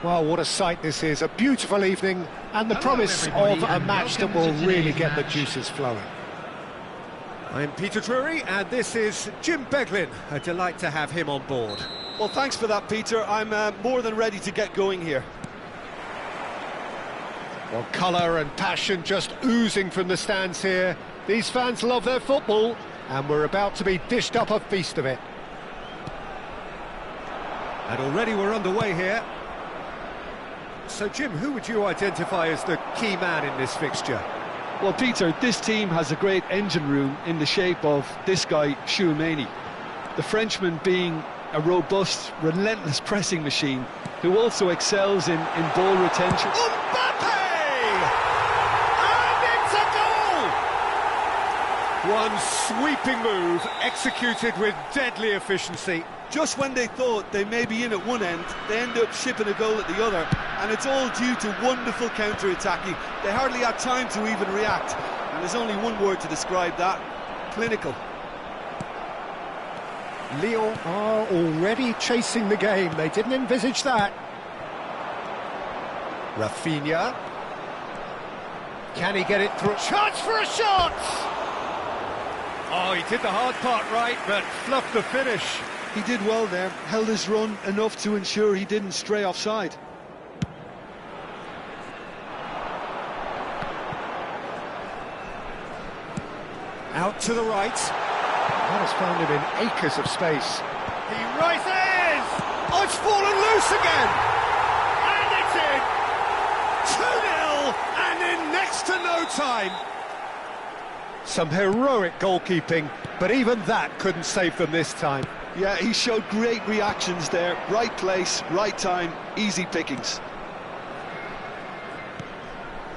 Well, what a sight this is. A beautiful evening and the promise of a match that will really get the juices flowing. I'm Peter Drury, and this is Jim Beglin. A delight to have him on board. Well, thanks for that, Peter. I'm more than ready to get going here. Well, colour and passion just oozing from the stands here. These fans love their football, and we're about to be dished up a feast of it. And already we're underway here. So, Jim, who would you identify as the key man in this fixture? Well, Peter, this team has a great engine room in the shape of this guy, Tchouaméni. The Frenchman being a robust, relentless pressing machine who also excels in ball retention. Mbappe! And it's a goal! One sweeping move executed with deadly efficiency. Just when they thought they may be in at one end, they end up shipping a goal at the other, and it's all due to wonderful counter-attacking. They hardly had time to even react, and there's only one word to describe that: clinical. Lyon are already chasing the game. They didn't envisage that. Rafinha. Can he get it through? Chance for a shot! Oh, he did the hard part right, but fluffed the finish. He did well there, held his run enough to ensure he didn't stray offside. Out to the right. That has found him in acres of space. He rises! Oh, it's fallen loose again! And it's in! 2-0, and in next to no time. Some heroic goalkeeping, but even that couldn't save them this time. Yeah, he showed great reactions there. Right place, right time, easy pickings.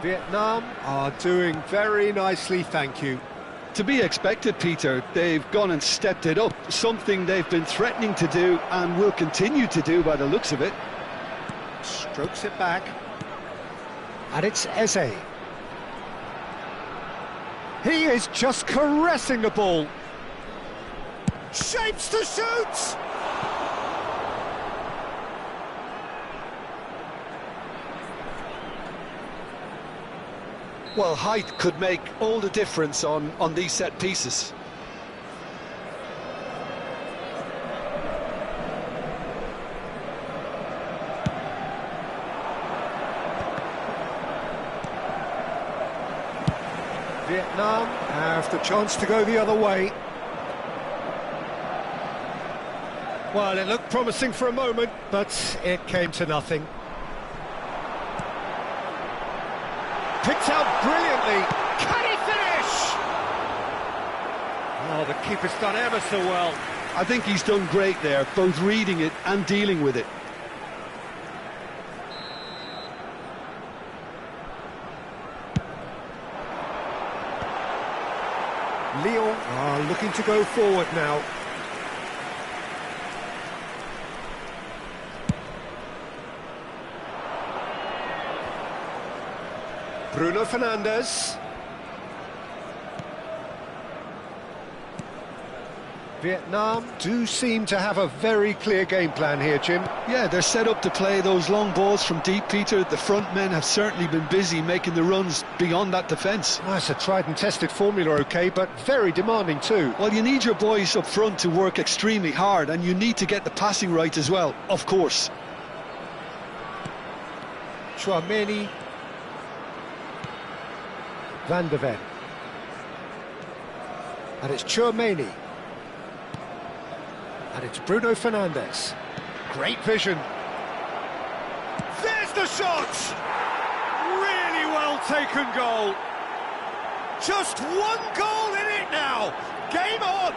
Vietnam are doing very nicely, thank you. To be expected, Peter. They've gone and stepped it up, something they've been threatening to do and will continue to do by the looks of it. Strokes it back. And it's Eze. He is just caressing the ball. Shapes to shoot! Well, height could make all the difference on these set pieces. Vietnam have the chance to go the other way. Well, it looked promising for a moment, but it came to nothing. Picked out brilliantly. Can he finish? Oh, the keeper's done ever so well. I think he's done great there, both reading it and dealing with it. Lyon are looking to go forward now. Bruno Fernandes. Vietnam do seem to have a very clear game plan here, Jim. Yeah, they're set up to play those long balls from deep, Peter. The front men have certainly been busy making the runs beyond that defence. Well, it's a tried and tested formula, OK, but very demanding too. Well, you need your boys up front to work extremely hard, and you need to get the passing right as well, of course. Tchouaméni. Van de Ven. And it's Tchouaméni. And it's Bruno Fernandes. Great vision. There's the shot! Really well taken goal. Just one goal in it now. Game on!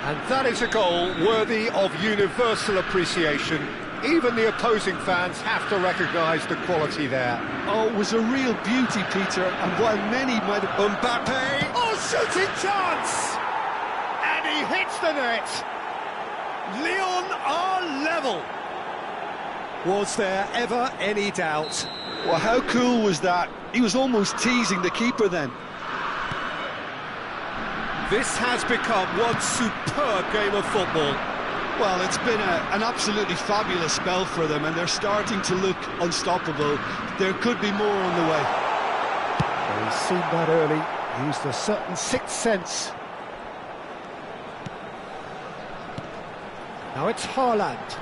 And that is a goal worthy of universal appreciation. Even the opposing fans have to recognise the quality there. Oh, it was a real beauty, Peter, and while many might have... Mbappe! Oh, shooting chance! And he hits the net. Lyon are level. Was there ever any doubt? Well, how cool was that? He was almost teasing the keeper then. This has become one superb game of football. Well, it's been an absolutely fabulous spell for them, and they're starting to look unstoppable. There could be more on the way. Well, he's seen that early, used a certain sixth sense. Now it's Haaland.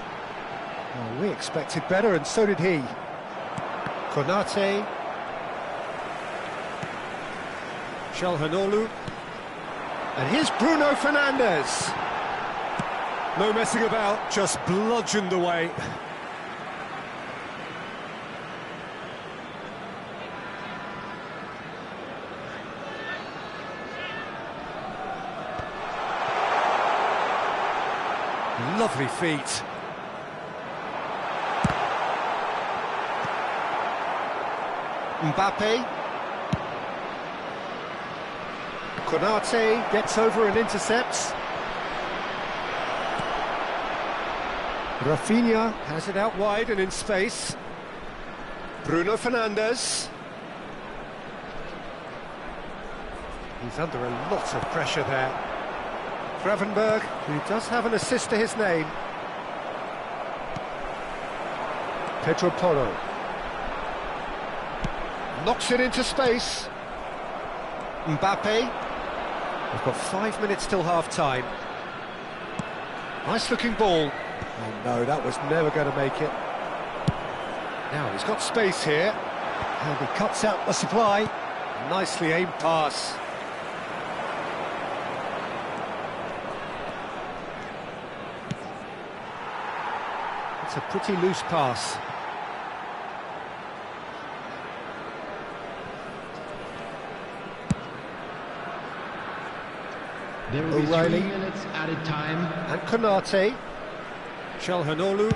Well, we expected better, and so did he. Konate. Calhanoglu. And here's Bruno Fernandes. No messing about, just bludgeoned away. Lovely feet. Mbappe. Konate gets over and intercepts. Rafinha has it out wide and in space. Bruno Fernandes. He's under a lot of pressure there. Gravenberch, who does have an assist to his name. Pedro Porro. Knocks it into space. Mbappe. We've got 5 minutes till half-time. Nice-looking ball. Oh no, that was never going to make it. Now he's got space here. And he cuts out the supply. Nicely aimed pass. It's a pretty loose pass. There will be O'Reilly. 3 minutes added time. And Konate. Calhanoglu.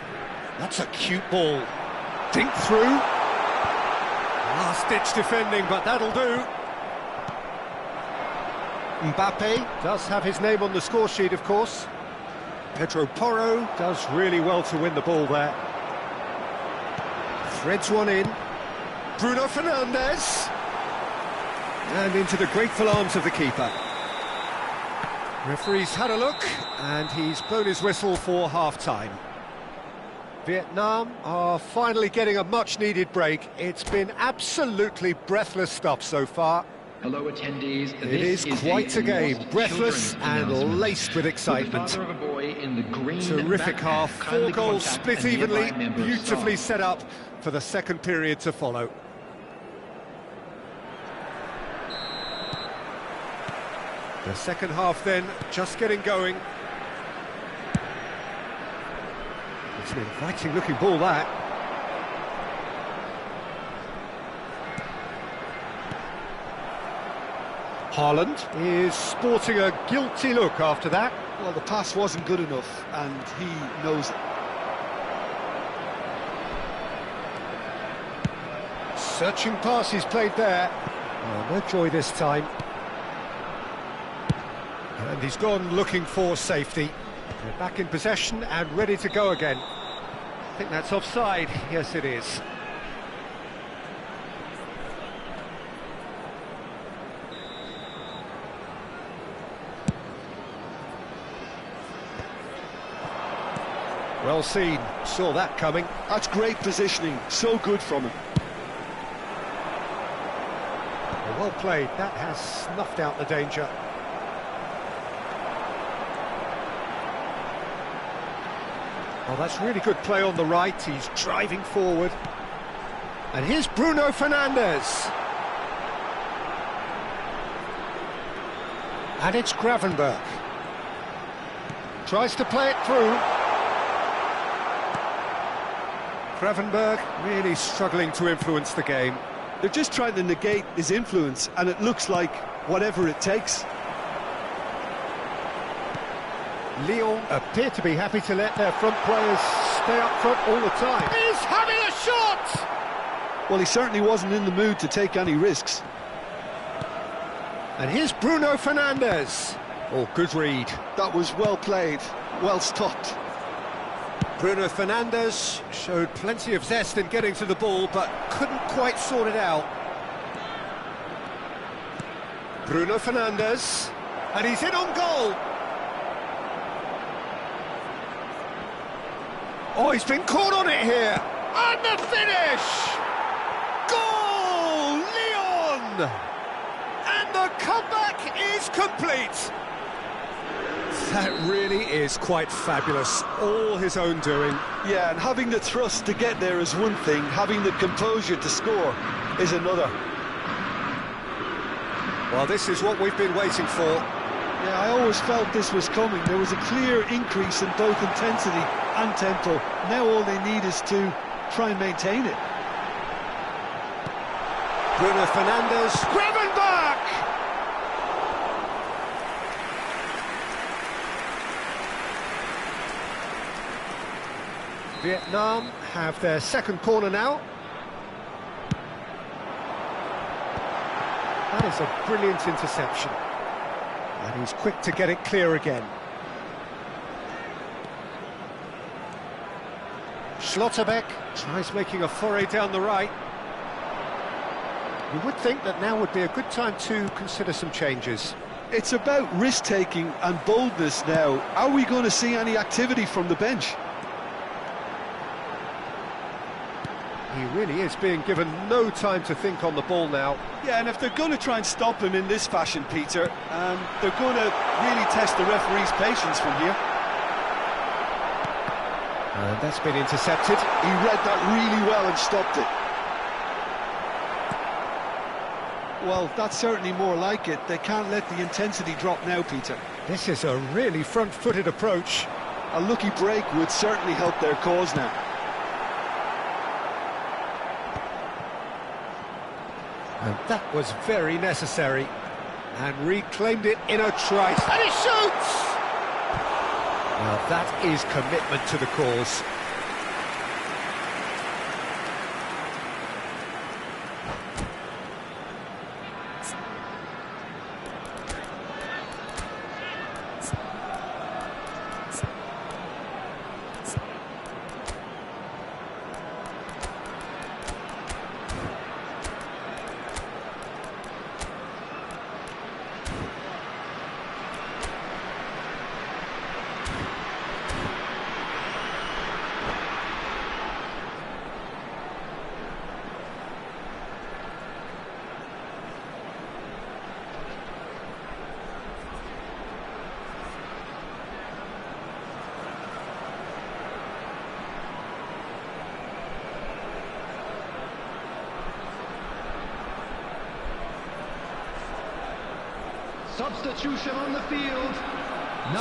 That's a cute ball. Dink through. Last-ditch defending, but that'll do. Mbappe does have his name on the score sheet, of course. Pedro Porro does really well to win the ball there. Threads one in. Bruno Fernandes. And into the grateful arms of the keeper. Referee's had a look, and he's blown his whistle for half-time. Vietnam are finally getting a much-needed break. It's been absolutely breathless stuff so far. Hello, attendees. It is quite a game, breathless and laced with excitement. The father of a boy in the green Terrific backpack, half, 4 kindly goals contact split a evenly, nearby member of beautifully staff. set up for the second period to follow. The second half then, just getting going. It's an inviting looking ball, that. Haaland is sporting a guilty look after that. Well, the pass wasn't good enough, and he knows it. Searching pass he's played there. Oh, no joy this time. And he's gone looking for safety. They're back in possession and ready to go again. I think that's offside. Yes, it is. Well seen. Saw that coming. That's great positioning, so good from him. Well played. That has snuffed out the danger. Oh, that's really good play on the right. He's driving forward. And here's Bruno Fernandes. And it's Gravenberch. Tries to play it through. Gravenberch really struggling to influence the game. They're just trying to negate his influence, and it looks like whatever it takes. Lyon appear to be happy to let their front players stay up front all the time. He's having a shot! Well, he certainly wasn't in the mood to take any risks. And here's Bruno Fernandes. Oh, good read. That was well played, well stopped. Bruno Fernandes showed plenty of zest in getting to the ball, but couldn't quite sort it out. Bruno Fernandes, and he's in on goal. Oh, he's been caught on it here. And the finish! Goal! Lyon! And the comeback is complete. That really is quite fabulous. All his own doing. Yeah, and having the thrust to get there is one thing, having the composure to score is another. Well, this is what we've been waiting for. Yeah, I always felt this was coming. There was a clear increase in both intensity and tempo. Now all they need is to try and maintain it. Bruno Fernandes. Gravenberch! Vietnam have their second corner now. That is a brilliant interception. And he's quick to get it clear again. Schlotterbeck tries making a foray down the right. You would think that now would be a good time to consider some changes. It's about risk-taking and boldness now. Are we going to see any activity from the bench? He really is being given no time to think on the ball now. Yeah, and if they're going to try and stop him in this fashion, Peter, they're going to really test the referee's patience from here. And that's been intercepted. He read that really well and stopped it. Well, that's certainly more like it. They can't let the intensity drop now, Peter. This is a really front-footed approach. A lucky break would certainly help their cause now. And that was very necessary. And reclaimed it in a trice. And he shoots! Now that is commitment to the cause. Substitution on the field.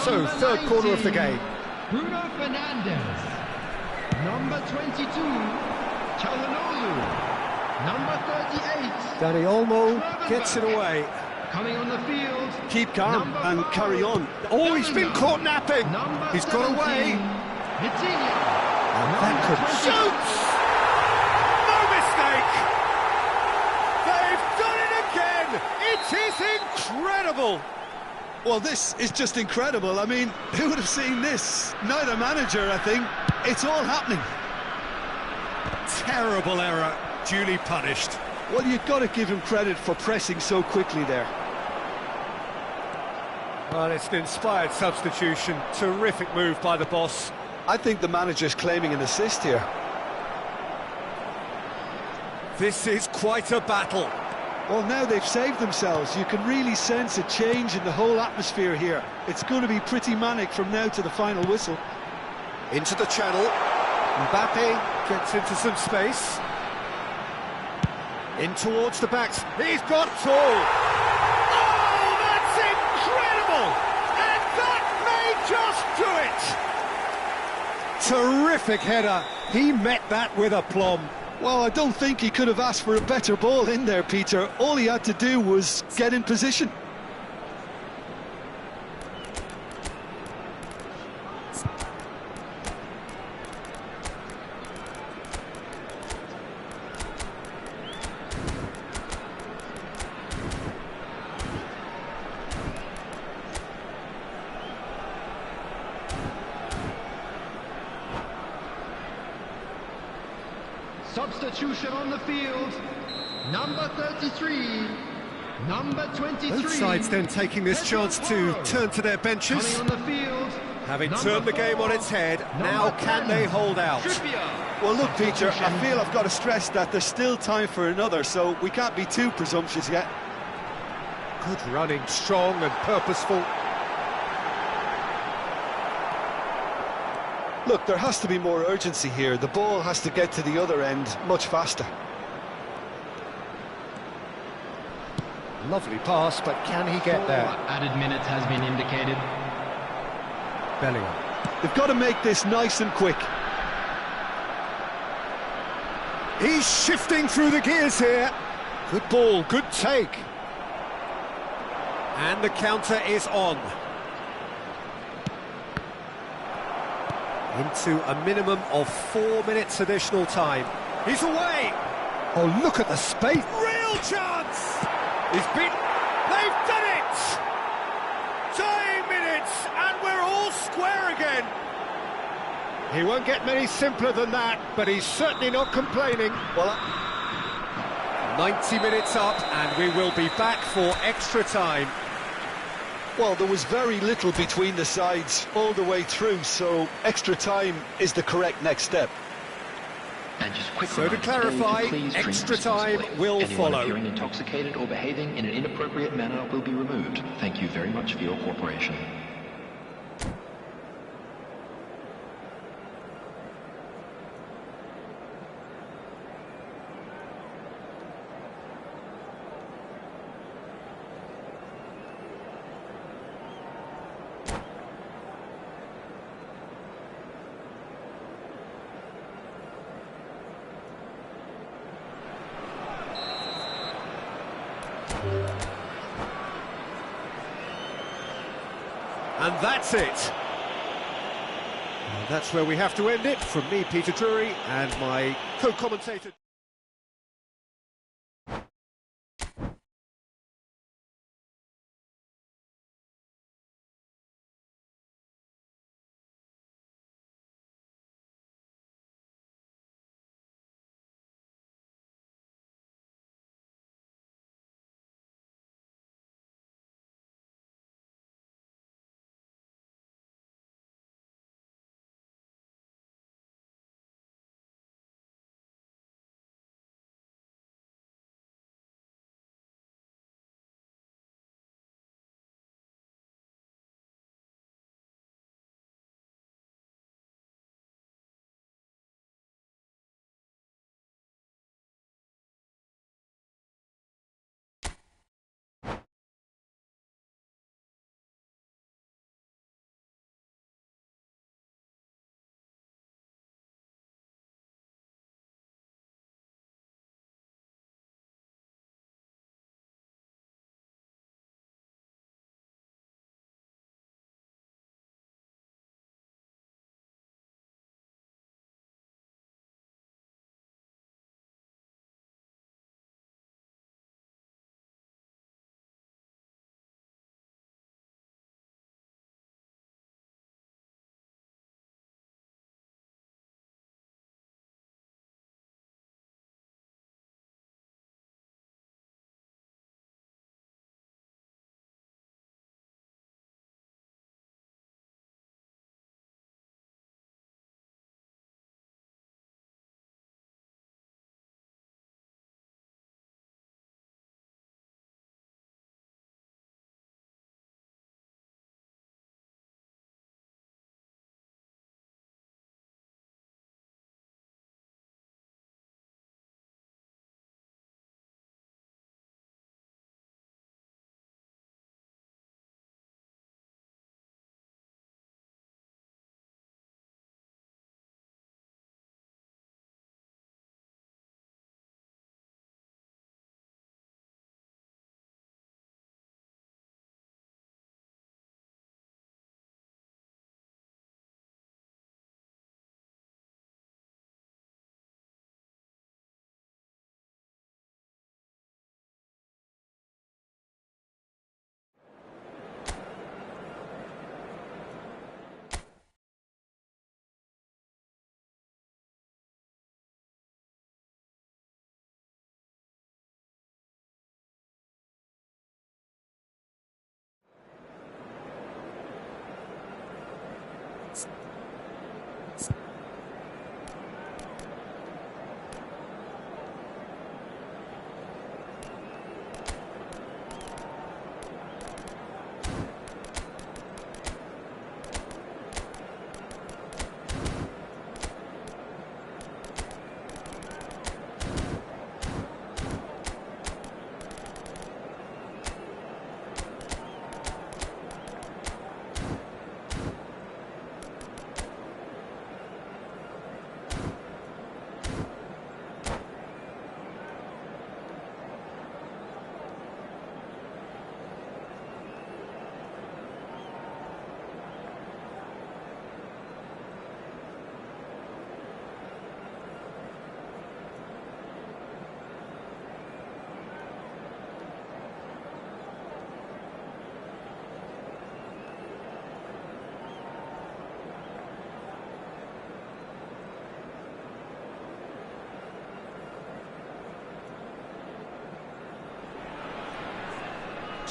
So, Number third corner of the 19, game. Bruno Fernandes. Number 22, Calhanoglu. Number 38. Dani Olmo gets it away. Coming on the field. Keep calm Number and 5, carry on. Oh, he's been caught napping. Number He's got 17, away. Vitinha. And that Number could 20, Shoots! No mistake! They've done it again! It is incredible! Well, this is just incredible. I mean, who would have seen this? Neither manager, I think. It's all happening. Terrible error, duly punished. Well, you've got to give him credit for pressing so quickly there. Well, it's an inspired substitution. Terrific move by the boss. I think the manager's claiming an assist here. This is quite a battle. Well, now they've saved themselves. You can really sense a change in the whole atmosphere here. It's going to be pretty manic from now to the final whistle. Into the channel. Mbappe gets into some space. In towards the backs. He's got two. Oh, that's incredible! And that may just do it! Terrific header. He met that with aplomb. Well, I don't think he could have asked for a better ball in there, Peter. All he had to do was get in position. Substitution on the field. Number 33. Number 23. Both sides then taking this chance to turn to their benches. Coming on the field. Having Number turned the game 4, on its head, now number can 10, they hold out? Trippier. Well, look, Peter, I feel I've got to stress that there's still time for another, so we can't be too presumptuous yet. Good running, strong and purposeful. Look, there has to be more urgency here. The ball has to get to the other end much faster. Lovely pass, but can he get 4 there? added minutes has been indicated. Bellingham. They've got to make this nice and quick. He's shifting through the gears here. Good ball, good take. And the counter is on. Into a minimum of 4 minutes additional time. He's away! Oh, look at the space. Real chance! He's been... They've done it! Dying minutes, and we're all square again. He won't get many simpler than that, but he's certainly not complaining. Well, 90 minutes up, and we will be back for extra time. well, there was very little between the sides all the way through, so extra time is the correct next step. And just a quick So to reminder today clarify, please drink extra time responsibly. will Anyone follow. appearing intoxicated or behaving in an inappropriate manner will be removed. Thank you very much for your cooperation. And that's it. Well, that's where we have to end it. From me, Peter Drury, and my co-commentator...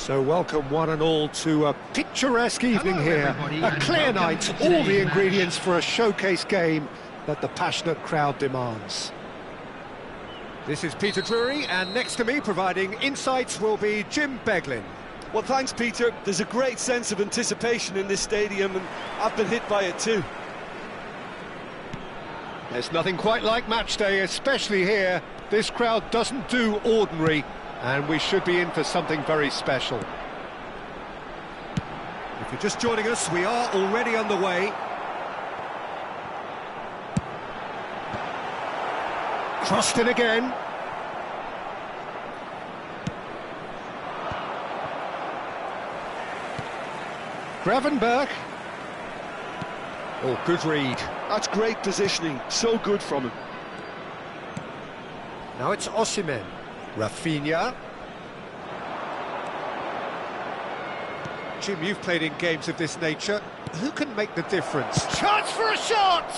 So welcome one and all to a picturesque evening Hello, here. everybody, A and clear welcome night, to all today's the match. ingredients for a showcase game that the passionate crowd demands. This is Peter Drury, and next to me providing insights will be Jim Beglin. Well, thanks, Peter. There's a great sense of anticipation in this stadium, and I've been hit by it too. There's nothing quite like match day, especially here. This crowd doesn't do ordinary, and we should be in for something very special. If you're just joining us, we are already underway. Crossed in again. Gravenberch. Oh, good read. That's great positioning, so good from him. Now it's Osimhen. Rafinha. Jim, you've played in games of this nature. Who can make the difference? Chance for a shot!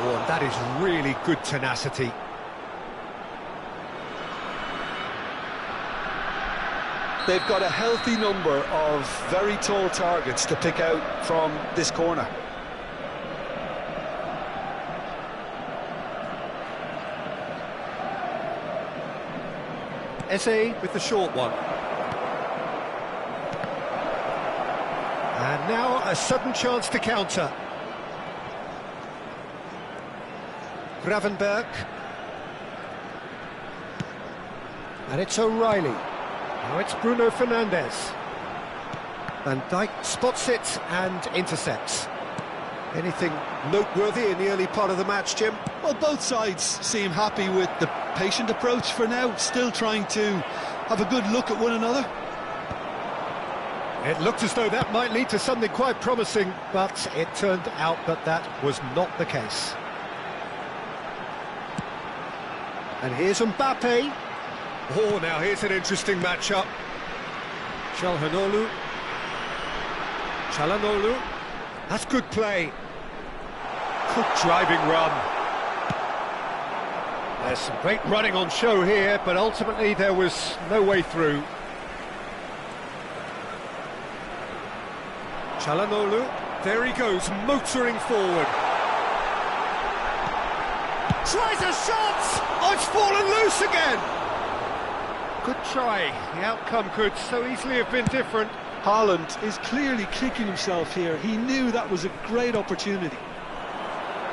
Oh, and that is really good tenacity. They've got a healthy number of very tall targets to pick out from this corner. Eze with the short one. And now a sudden chance to counter. Gravenberch. And it's O'Reilly. Now it's Bruno Fernandes. Van Dijk spots it and intercepts. Anything noteworthy in the early part of the match, Jim? Well, both sides seem happy with the patient approach for now, still trying to have a good look at one another. It looked as though that might lead to something quite promising, but it turned out that that was not the case. And here's Mbappe. Oh, now here's an interesting matchup. Çalhanoğlu. That's good play. Good driving run. There's some great running on show here, but ultimately there was no way through. Çalhanoğlu, there he goes, motoring forward. Tries a shot! Oh, it's fallen loose again! Good try. The outcome could so easily have been different. Haaland is clearly kicking himself here. He knew that was a great opportunity.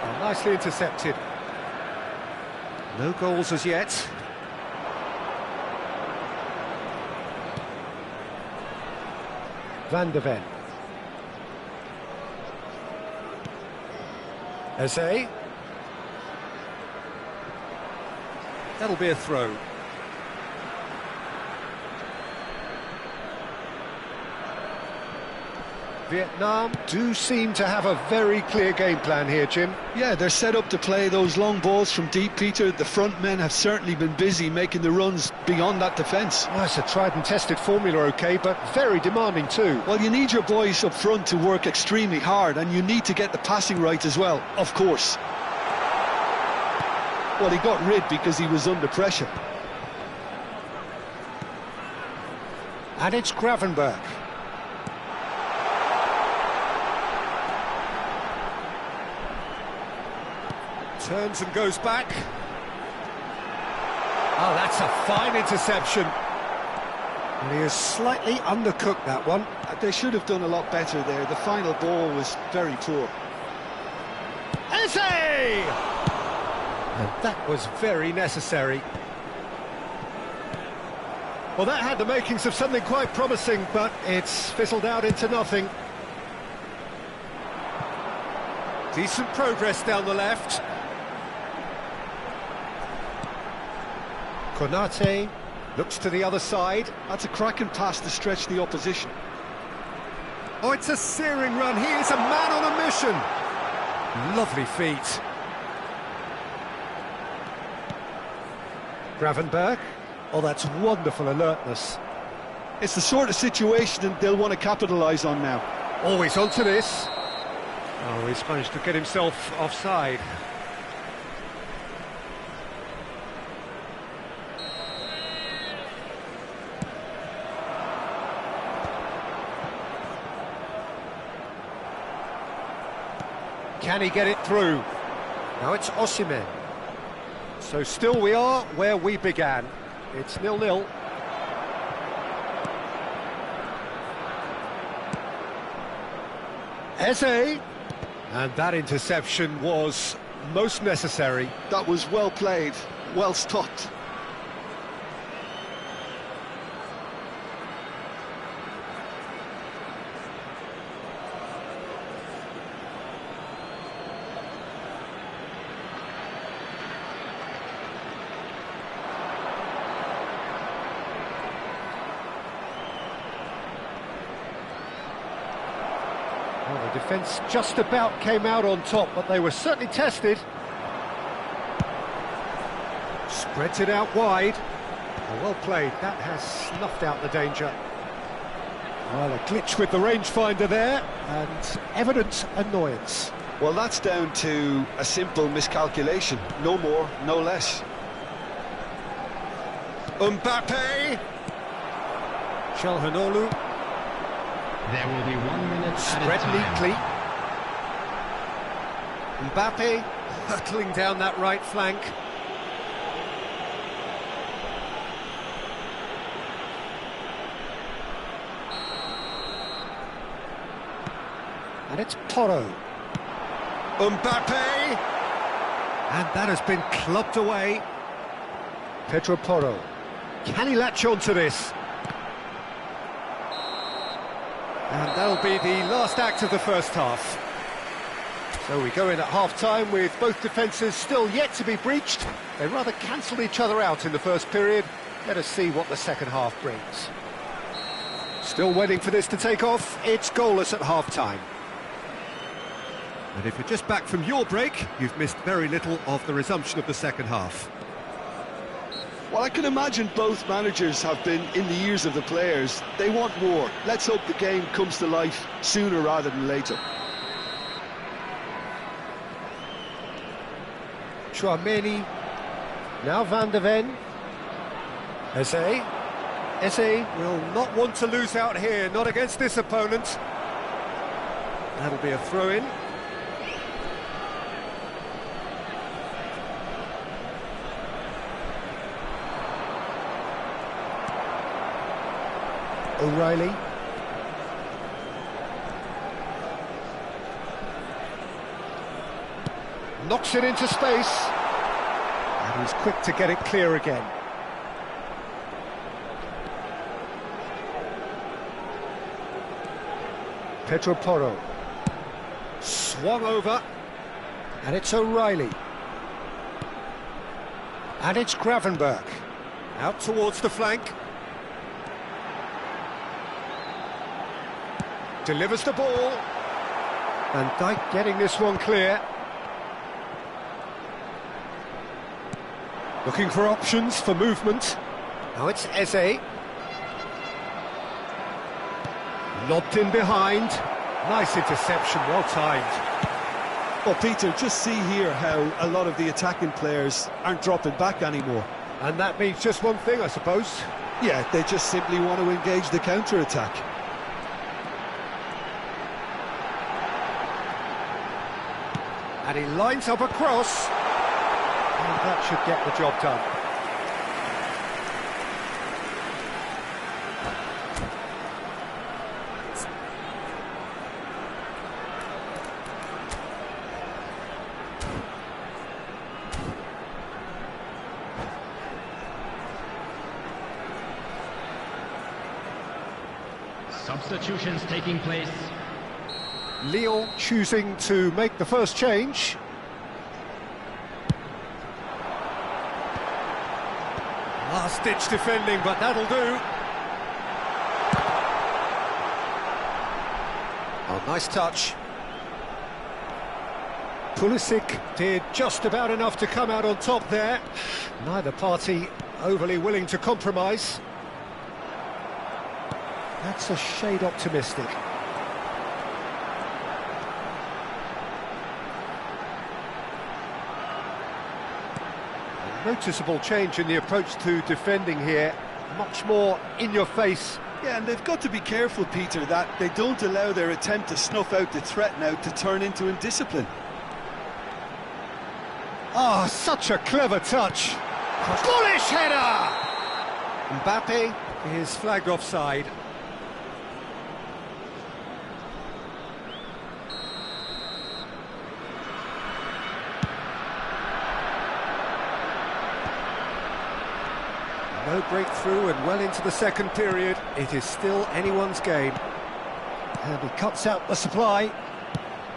And nicely intercepted. No goals as yet. Van de Ven. Eze. That'll be a throw. Vietnam do seem to have a very clear game plan here, Jim. Yeah, they're set up to play those long balls from deep, Peter. The front men have certainly been busy making the runs beyond that defence. Well, it's a tried and tested formula, OK, but very demanding too. Well, you need your boys up front to work extremely hard, and you need to get the passing right as well, of course. Well, he got rid because he was under pressure. And it's Gravenberch. Turns and goes back. Oh, that's a fine interception. And he has slightly undercooked that one. They should have done a lot better there. The final ball was very poor. Eze! And that was very necessary. Well, that had the makings of something quite promising, but it's fizzled out into nothing. Decent progress down the left. Konate looks to the other side. That's a cracking pass to stretch the opposition. Oh, it's a searing run. He is a man on a mission. Lovely feet. Gravenberch. Oh, that's wonderful alertness. It's the sort of situation that they'll want to capitalise on now. Always onto this. Oh, he's managed to get himself offside. Can he get it through? Now it's Osimhen. So still we are where we began. It's 0-0. Eze. And that interception was most necessary. That was well played, well stopped. Well, the defence just about came out on top, but they were certainly tested. Spreads it out wide. Well played, that has snuffed out the danger. Well, a glitch with the rangefinder there, and evident annoyance. Well, that's down to a simple miscalculation. No more, no less. Mbappe! Çalhanoğlu. There will be 1 minute Spread added time. neatly. Mbappe hurtling down that right flank. And it's Porro. Mbappe! And that has been clubbed away. Pedro Porro. Can he latch on to this? And that'll be the last act of the first half. So we go in at half-time with both defences still yet to be breached. They rather cancelled each other out in the first period. Let us see what the second half brings. Still waiting for this to take off. It's goalless at half-time. And if you're just back from your break, you've missed very little of the resumption of the second half. Well, I can imagine both managers have been in the ears of the players. They want more. Let's hope the game comes to life sooner rather than later. Tchouameni. Now Van de Ven. Eze. Eze will not want to lose out here, not against this opponent. That'll be a throw-in. O'Reilly. Knocks it into space. And he's quick to get it clear again. Pedro Porro. Swung over. And it's O'Reilly. And it's Gravenberch. Out towards the flank. Delivers the ball. And Dijk getting this one clear. Looking for options for movement. Now it's Eze. Lobbed in behind. Nice interception, well timed. Well, Peter, just see here how a lot of the attacking players aren't dropping back anymore. And that means just one thing, I suppose. Yeah, they just simply want to engage the counter-attack. And he lines up a cross. And that should get the job done. Substitutions taking place. Lyon choosing to make the first change. Last-ditch defending, but that'll do. Oh, nice touch. Pulisic did just about enough to come out on top there. Neither party overly willing to compromise. That's a shade optimistic. Noticeable change in the approach to defending here, much more in your face. Yeah, and they've got to be careful, Peter, that they don't allow their attempt to snuff out the threat now to turn into indiscipline. Oh, such a clever touch. Bullish header! Mbappe is flagged offside. No breakthrough and well into the second period. It is still anyone's game. And he cuts out the supply.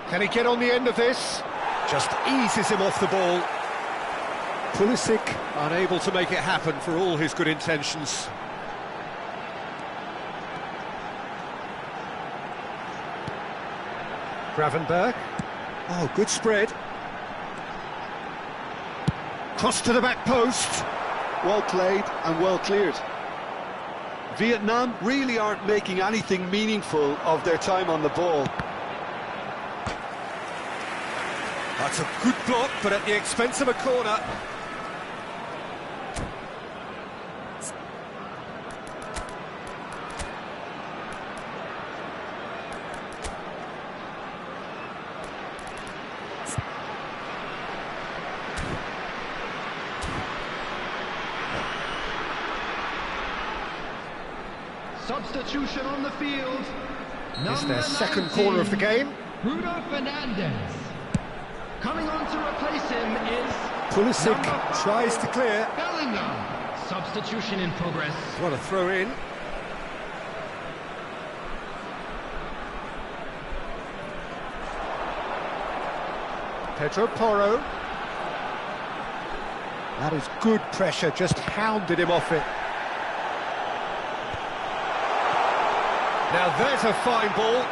Can he get on the end of this? Just eases him off the ball. Pulisic unable to make it happen for all his good intentions. Gravenberg. Oh, good spread. Cross to the back post. Well played and well cleared. Vietnam really aren't making anything meaningful of their time on the ball. That's a good block, but at the expense of a corner. Substitution on the field. It's their second 19, corner of the game. Bruno Fernandes. Coming on to replace him is Pulisic number 4, tries to clear. Bellingham. Substitution in progress. What a throw in. Pedro Porro. That is good pressure, just hounded him off it. Now there's a fine ball.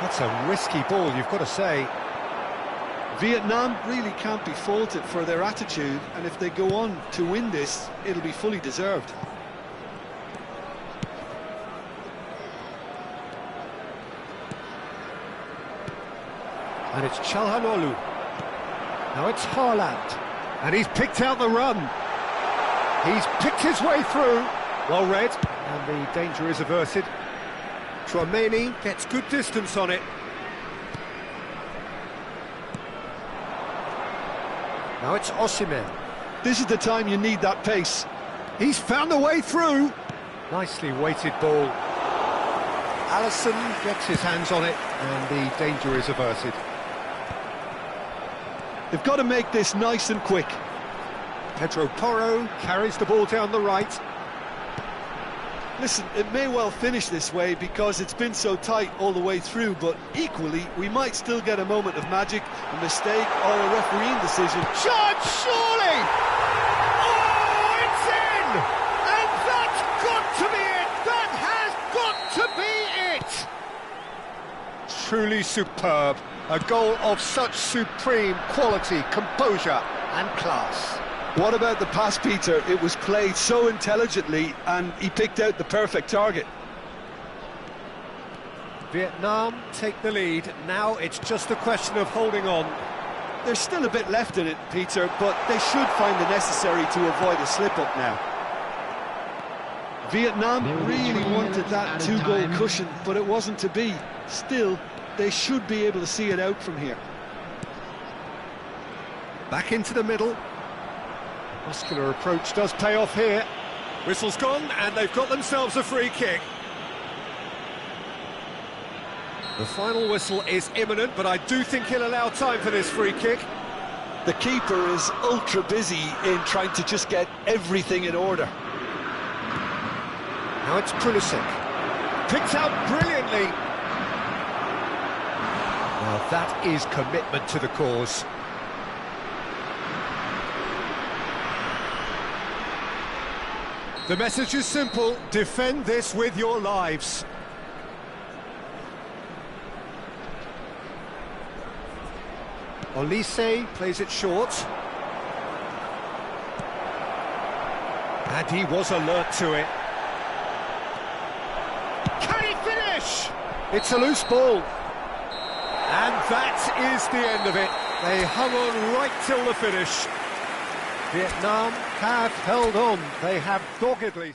That's a risky ball, you've got to say. Vietnam really can't be faulted for their attitude, and if they go on to win this, it'll be fully deserved. And it's Çalhanoğlu. Now it's Haaland. And he's picked out the run. He's picked his way through. Well read, and the danger is averted. Tchouaméni gets good distance on it. Now it's Osimhen. This is the time you need that pace. He's found a way through. Nicely weighted ball. Alisson gets his hands on it, and the danger is averted. They've got to make this nice and quick. Pedro Porro carries the ball down the right. Listen, it may well finish this way because it's been so tight all the way through, but equally, we might still get a moment of magic, a mistake, or a refereeing decision. Shot, surely! Oh, it's in! And that's got to be it! That has got to be it! Truly superb. A goal of such supreme quality, composure and class. What about the pass, Peter? It was played so intelligently and he picked out the perfect target. Vietnam take the lead. Now it's just a question of holding on. There's still a bit left in it, Peter, but they should find the necessary to avoid a slip-up now. Vietnam really wanted that two-goal cushion, but it wasn't to be. Still, they should be able to see it out from here. Back into the middle. Muscular approach does pay off here. Whistle's gone, and they've got themselves a free kick. The final whistle is imminent, but I do think he'll allow time for this free kick. The keeper is ultra busy in trying to just get everything in order. Now it's Pulisic. Picked out brilliantly. Well, that is commitment to the cause. The message is simple: defend this with your lives. Olise plays it short. And he was alert to it. Can he finish? It's a loose ball. And that is the end of it. They hung on right till the finish. Vietnam have held on. They have doggedly...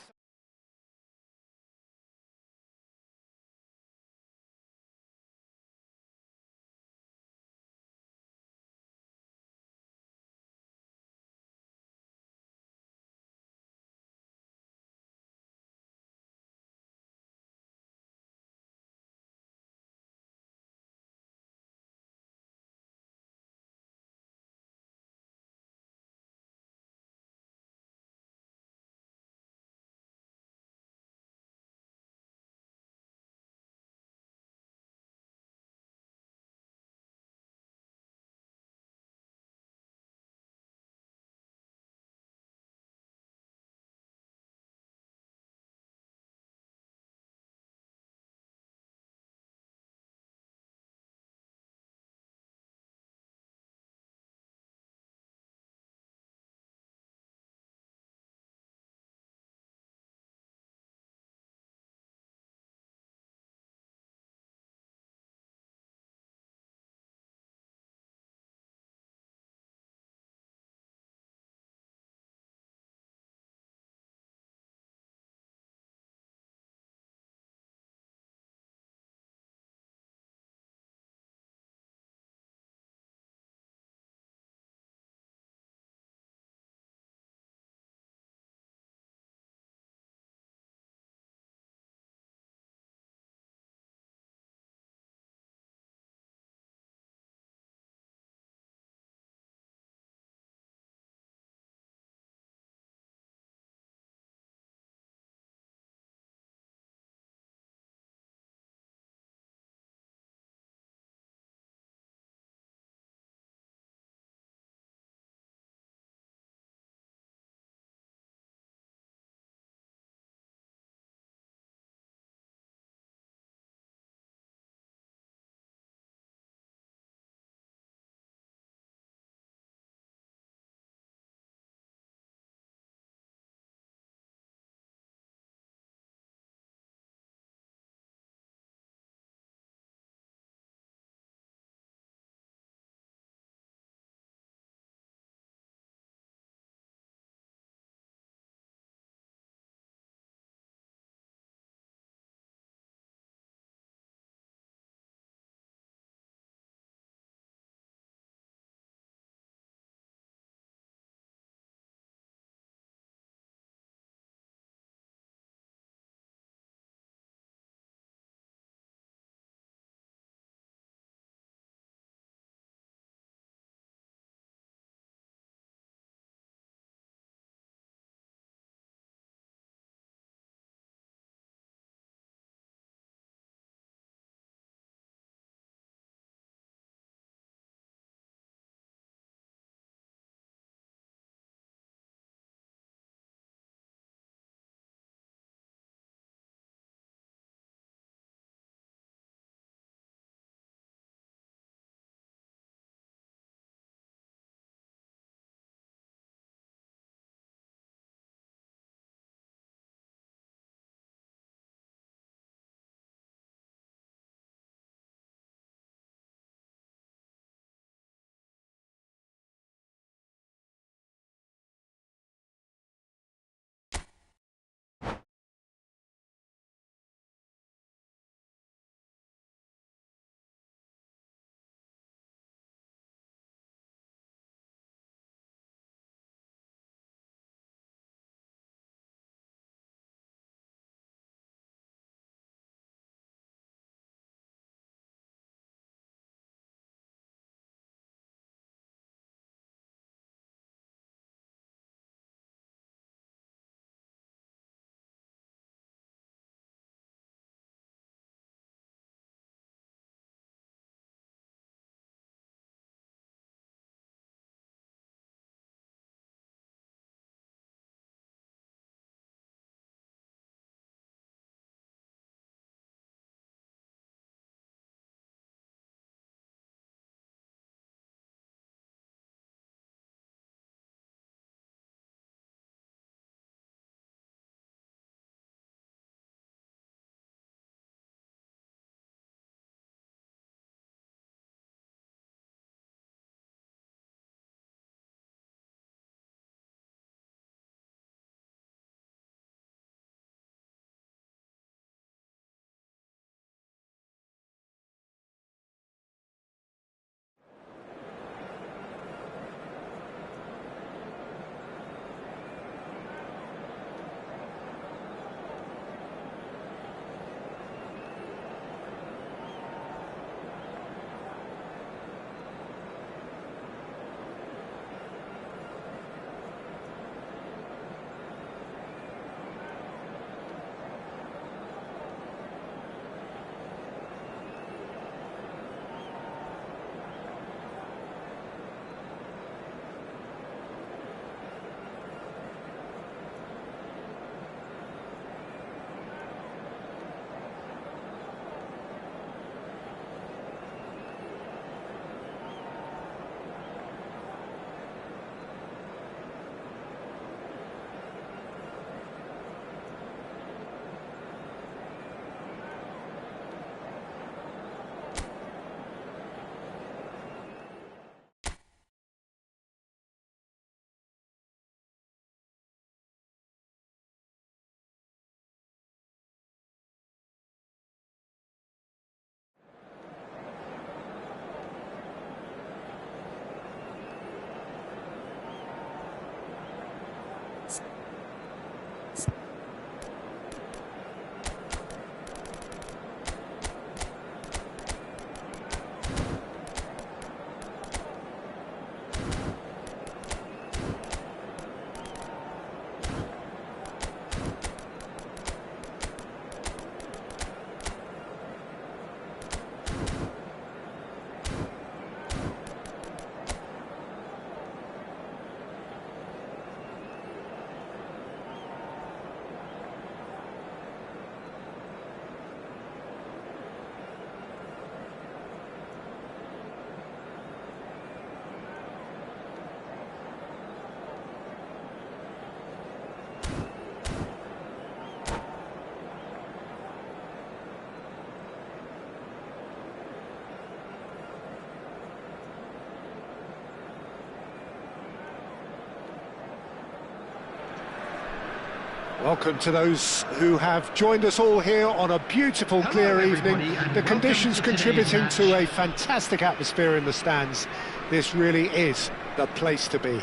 Welcome to those who have joined us all here on a beautiful, clear evening. The conditions contributing to a fantastic atmosphere in the stands. This really is the place to be.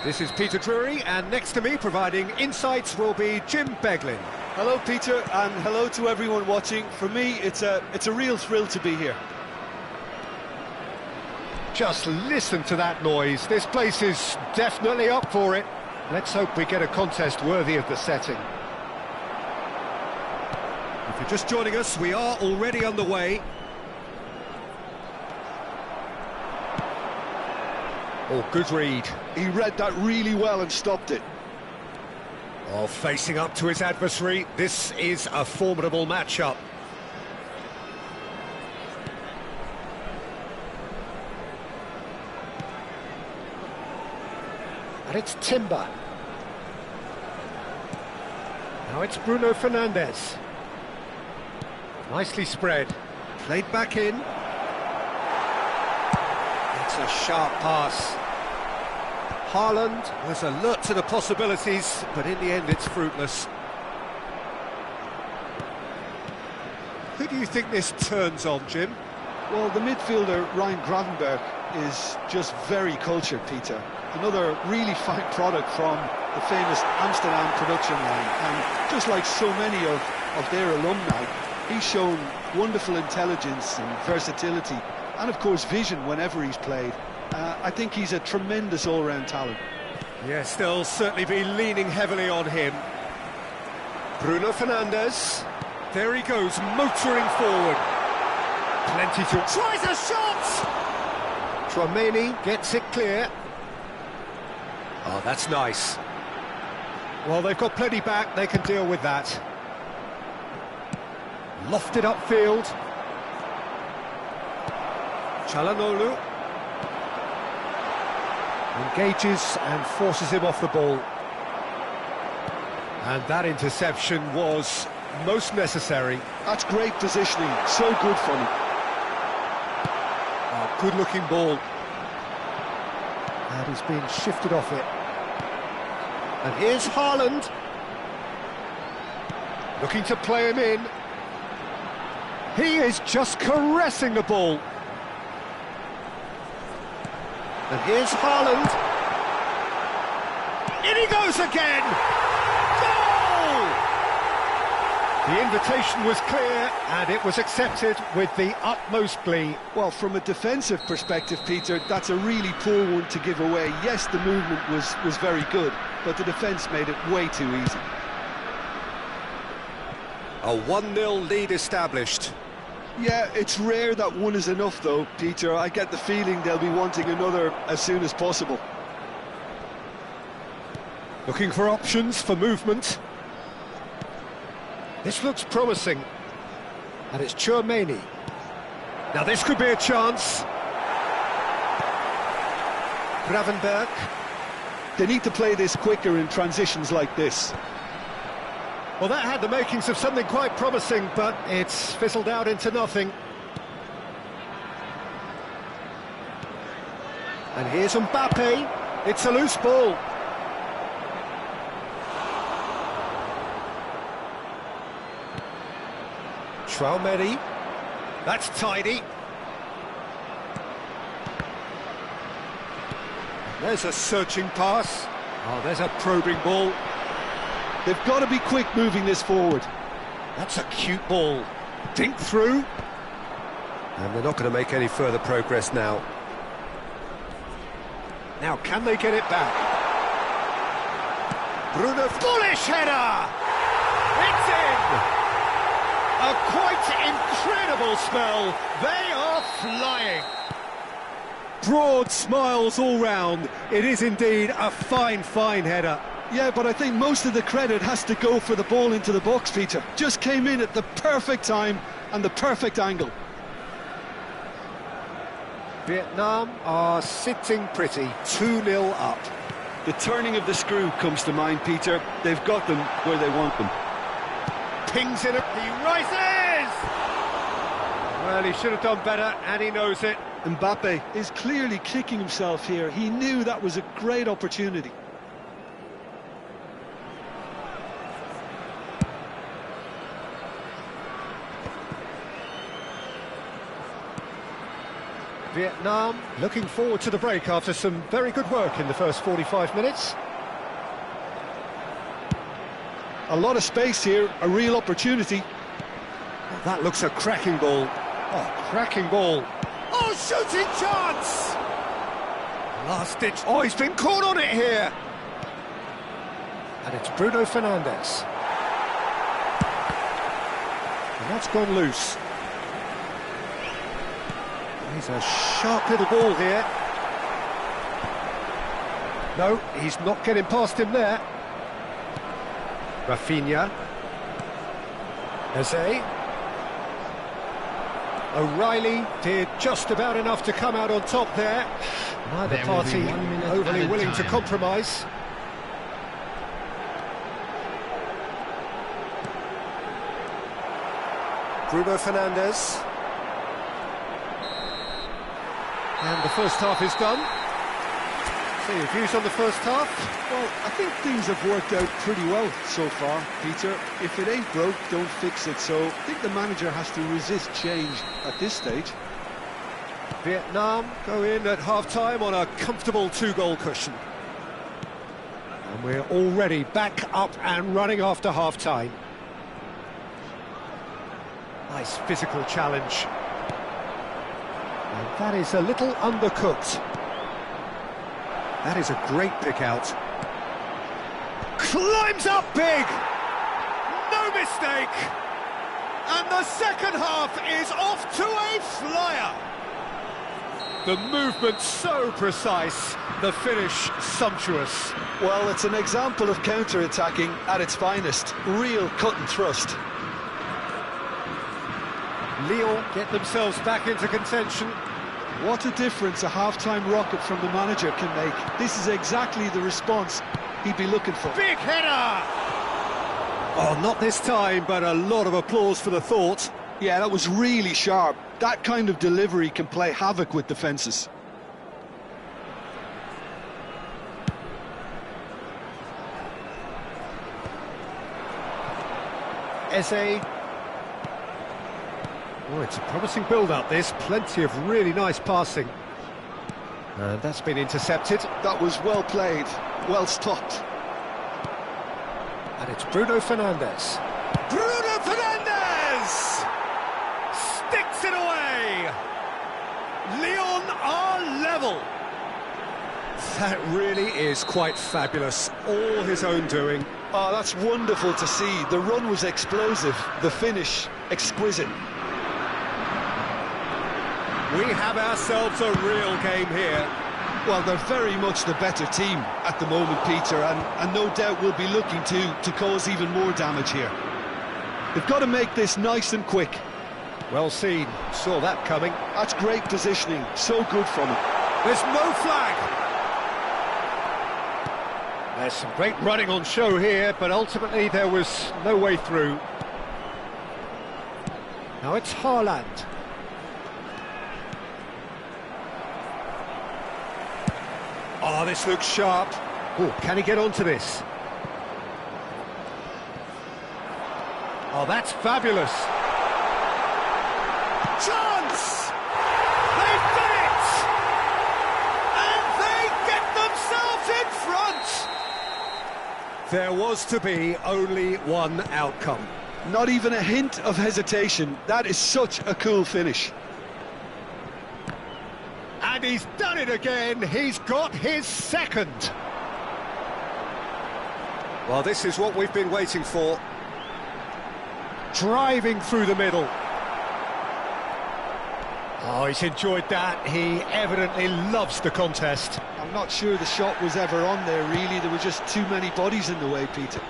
This is Peter Drury, and next to me providing insights will be Jim Beglin. Hello, Peter, and hello to everyone watching. For me, it's a real thrill to be here. Just listen to that noise. This place is definitely up for it. Let's hope we get a contest worthy of the setting. If you're just joining us, we are already underway. Oh, good read. He read that really well and stopped it. Oh, facing up to his adversary, this is a formidable matchup. And it's Timber. Now it's Bruno Fernandes. Nicely spread. Played back in. It's a sharp pass. Haaland was alert to the possibilities, but in the end it's fruitless. Who do you think this turns on, Jim? Well, the midfielder, Ryan Gravenberch, is just very cultured, Peter. Another really fine product from the famous Amsterdam production line. And just like so many of their alumni, he's shown wonderful intelligence and versatility, and of course vision whenever he's played. I think he's a tremendous all-round talent. Yes, they'll certainly be leaning heavily on him. Bruno Fernandes. There he goes, motoring forward. Plenty to... Tries a shot! Tchouaméni gets it clear. Oh, that's nice. Well, they've got plenty back, they can deal with that. Lofted upfield. Çalhanoğlu. Engages and forces him off the ball. And that interception was most necessary. That's great positioning, so good from him. Oh, good-looking ball. And he's being shifted off it. And here's Haaland. Looking to play him in. He is just caressing the ball. And here's Haaland. In he goes again! Goal! The invitation was clear, and it was accepted with the utmost glee. Well, from a defensive perspective, Peter, that's a really poor one to give away. Yes, the movement was very good, but the defence made it way too easy. A 1-0 lead established. Yeah, it's rare that one is enough, though, Peter. I get the feeling they'll be wanting another as soon as possible. Looking for options for movement. This looks promising. And it's Tchouaméni. Now this could be a chance. Gravenberch. They need to play this quicker in transitions like this. Well, that had the makings of something quite promising, but it's fizzled out into nothing. And here's Mbappe. It's a loose ball. Tchouaméni. That's tidy. There's a searching pass. Oh, there's a probing ball. They've got to be quick moving this forward. That's a cute ball. Dink through. And they're not going to make any further progress now. Now, can they get it back? Bruno, foolish header! It's in! A quite incredible spell. They are flying. Broad smiles all round. It is indeed a fine, fine header. Yeah, but I think most of the credit has to go for the ball into the box, Peter. Just came in at the perfect time and the perfect angle. Vietnam are sitting pretty, 2-0 up. The turning of the screw comes to mind, Peter. They've got them where they want them. Pings in, he rises! Well, he should have done better, and he knows it. Mbappe is clearly kicking himself here. He knew that was a great opportunity. Vietnam looking forward to the break after some very good work in the first 45 minutes. A lot of space here, a real opportunity. Oh, that looks a cracking ball. Oh, cracking ball. Oh, shooting chance! Last ditch. Oh, he's been caught on it here. And it's Bruno Fernandes. And that's gone loose. He's a sharp little ball here. No, he's not getting past him there. Rafinha. Eze. O'Reilly did just about enough to come out on top there. Neither There will be party 1 minute overly at a willing to time. compromise. Bruno Fernandes. And the first half is done. So your views on the first half? Well, I think things have worked out pretty well so far, Peter. If it ain't broke, don't fix it. So I think the manager has to resist change at this stage. Vietnam go in at half-time on a comfortable 2-goal cushion. And we're already back up and running after half-time. Nice physical challenge. And that is a little undercooked. That is a great pick out. Climbs up big! No mistake! And the second half is off to a flyer! The movement so precise, the finish sumptuous. Well, it's an example of counter-attacking at its finest. Real cut and thrust. Lyon get themselves back into contention. What a difference a half-time rocket from the manager can make. This is exactly the response he'd be looking for. Big header! Oh, not this time, but a lot of applause for the thought. Yeah, that was really sharp. That kind of delivery can play havoc with defences. Eze. Oh, it's a promising build-up, this. Plenty of really nice passing. And that's been intercepted. That was well played, well stopped. And it's Bruno Fernandes. Bruno Fernandes! Sticks it away! Lyon are level. That really is quite fabulous. All his own doing. Oh, that's wonderful to see. The run was explosive, the finish exquisite. We have ourselves a real game here. Well, they're very much the better team at the moment, Peter, and no doubt will be looking to cause even more damage here. They've got to make this nice and quick. Well seen. Saw that coming. That's great positioning. So good from him. There's no flag. There's some great running on show here, but ultimately there was no way through. Now it's Haaland. Oh, this looks sharp. Oh, can he get onto this? Oh, that's fabulous. Chance! They've done it! And they get themselves in front! There was to be only one outcome. Not even a hint of hesitation. That is such a cool finish. And he's done it again. He's got his second. Well, this is what we've been waiting for. Driving through the middle. Oh, he's enjoyed that. He evidently loves the contest. I'm not sure the shot was ever on there, really. There were just too many bodies in the way, Peter.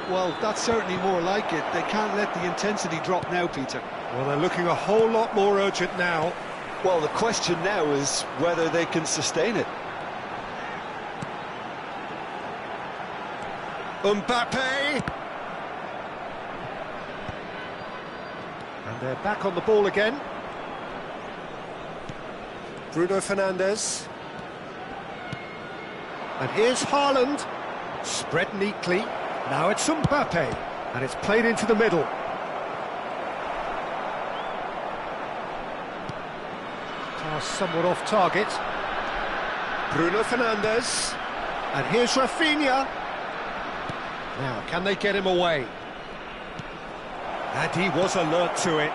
Well, that's certainly more like it. They can't let the intensity drop now, Peter. Well, they're looking a whole lot more urgent now. Well, the question now is whether they can sustain it. Mbappe! And they're back on the ball again. Bruno Fernandes. And here's Haaland. Spread neatly. Now it's Mbappe. And it's played into the middle. Pass somewhat off target. Bruno Fernandes. And here's Rafinha. Now, can they get him away? And he was alert to it.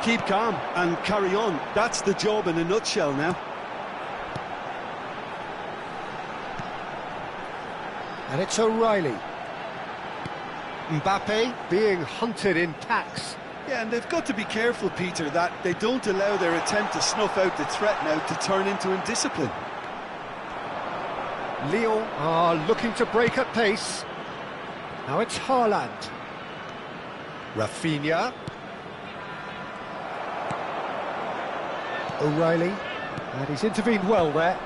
Keep calm and carry on. That's the job in a nutshell now. And it's O'Reilly. Mbappe being hunted in packs. Yeah, and they've got to be careful, Peter, that they don't allow their attempt to snuff out the threat now to turn into indiscipline. Lyon are looking to break at pace. Now it's Haaland. Rafinha. O'Reilly. And he's intervened well there.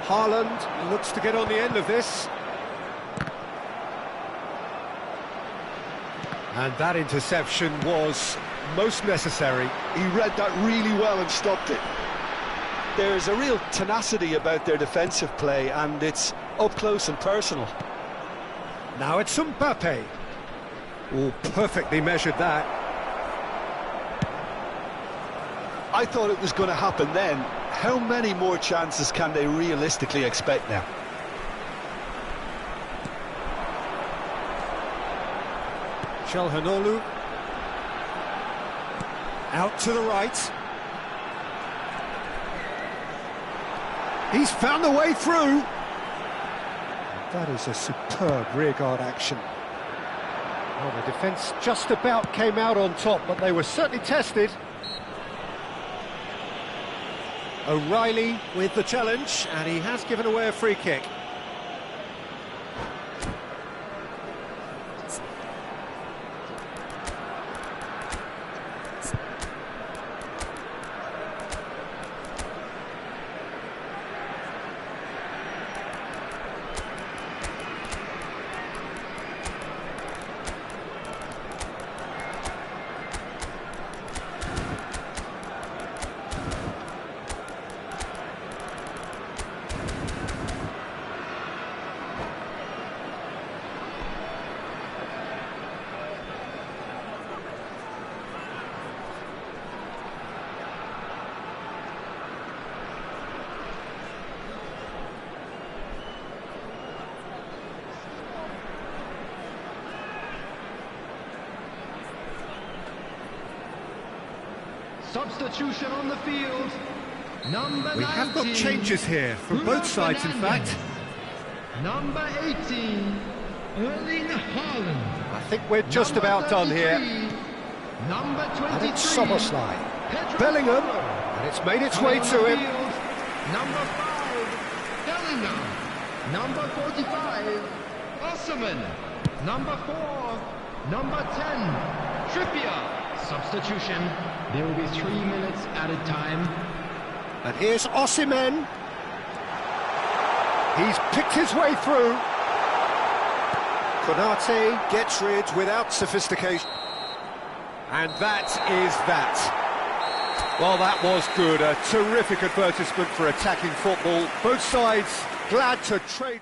Haaland looks to get on the end of this. And that interception was most necessary. He read that really well and stopped it. There's a real tenacity about their defensive play, and it's up close and personal. Now it's Mbappe. Oh, perfectly measured that. I thought it was going to happen then. How many more chances can they realistically expect now? Çalhanoğlu. Out to the right. He's found the way through. That is a superb rearguard action. Well, the defence just about came out on top, but they were certainly tested. O'Reilly with the challenge, and he has given away a free kick. Substitution on the field. Number We have got 19, changes here from Bruno both sides, in Fernandes. fact. Number 18, Erling Haaland. I think we're just about done here. Number 23, And it's Szoboszlai. Pedro Bellingham, Porro. and it's made its Coming way on to the him. field, Number 5, Bellingham. Number 45, Osimhen. Number 4, number 10, Trippier. Substitution. There will be 3 minutes added time. And here's Osimhen. He's picked his way through. Konate gets rid without sophistication. And that is that. Well, that was good. A terrific advertisement for attacking football. Both sides glad to trade.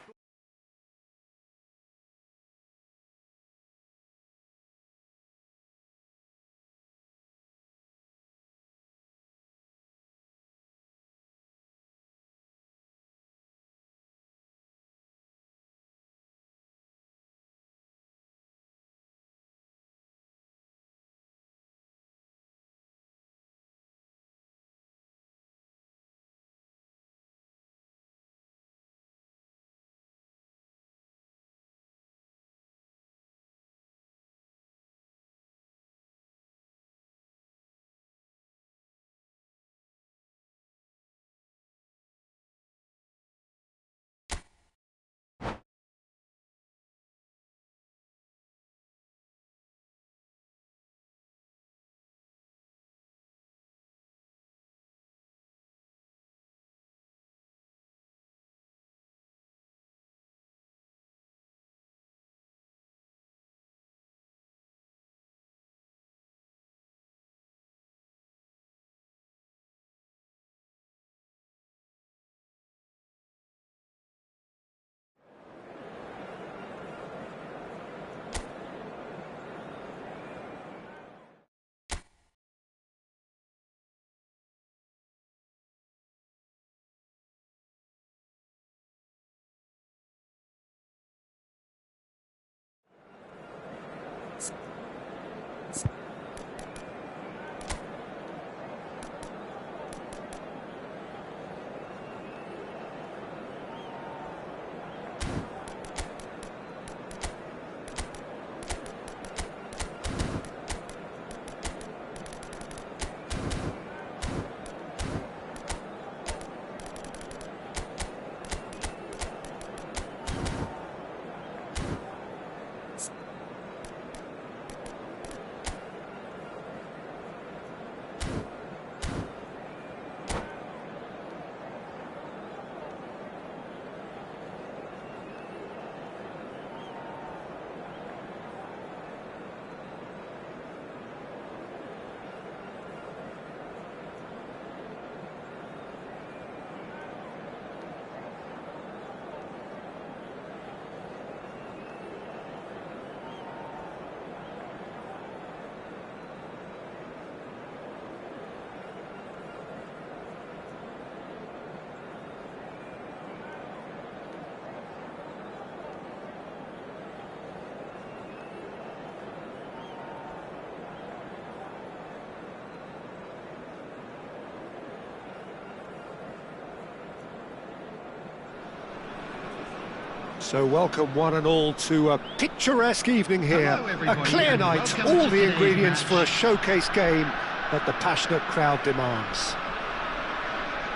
So welcome one and all to a picturesque evening here. Hello, A everybody, clear and night, welcome all to the today's ingredients for a match. showcase game that the passionate crowd demands.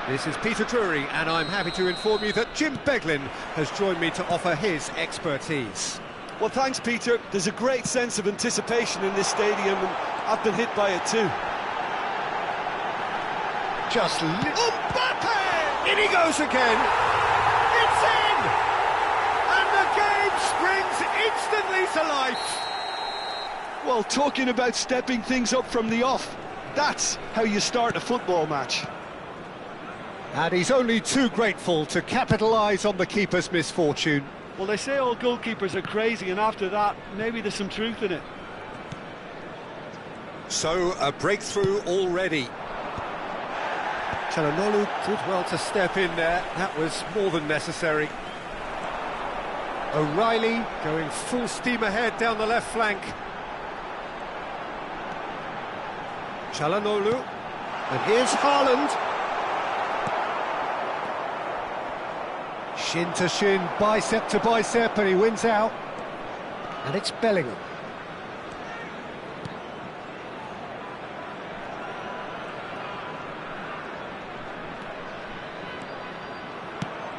This is Peter Drury, and I'm happy to inform you that Jim Beglin has joined me to offer his expertise. Well, thanks, Peter. There's a great sense of anticipation in this stadium, and I've been hit by it too. Mbappe! In he goes again! It's in! And the game springs instantly to life! Well, talking about stepping things up from the off, that's how you start a football match. And he's only too grateful to capitalise on the keeper's misfortune. Well, they say all goalkeepers are crazy, and after that, maybe there's some truth in it. So, a breakthrough already. Çalhanoğlu did well to step in there. That was more than necessary. O'Reilly going full steam ahead down the left flank. Çalhanoğlu. And here's Haaland. Shin to shin, bicep to bicep, and he wins out. And it's Bellingham.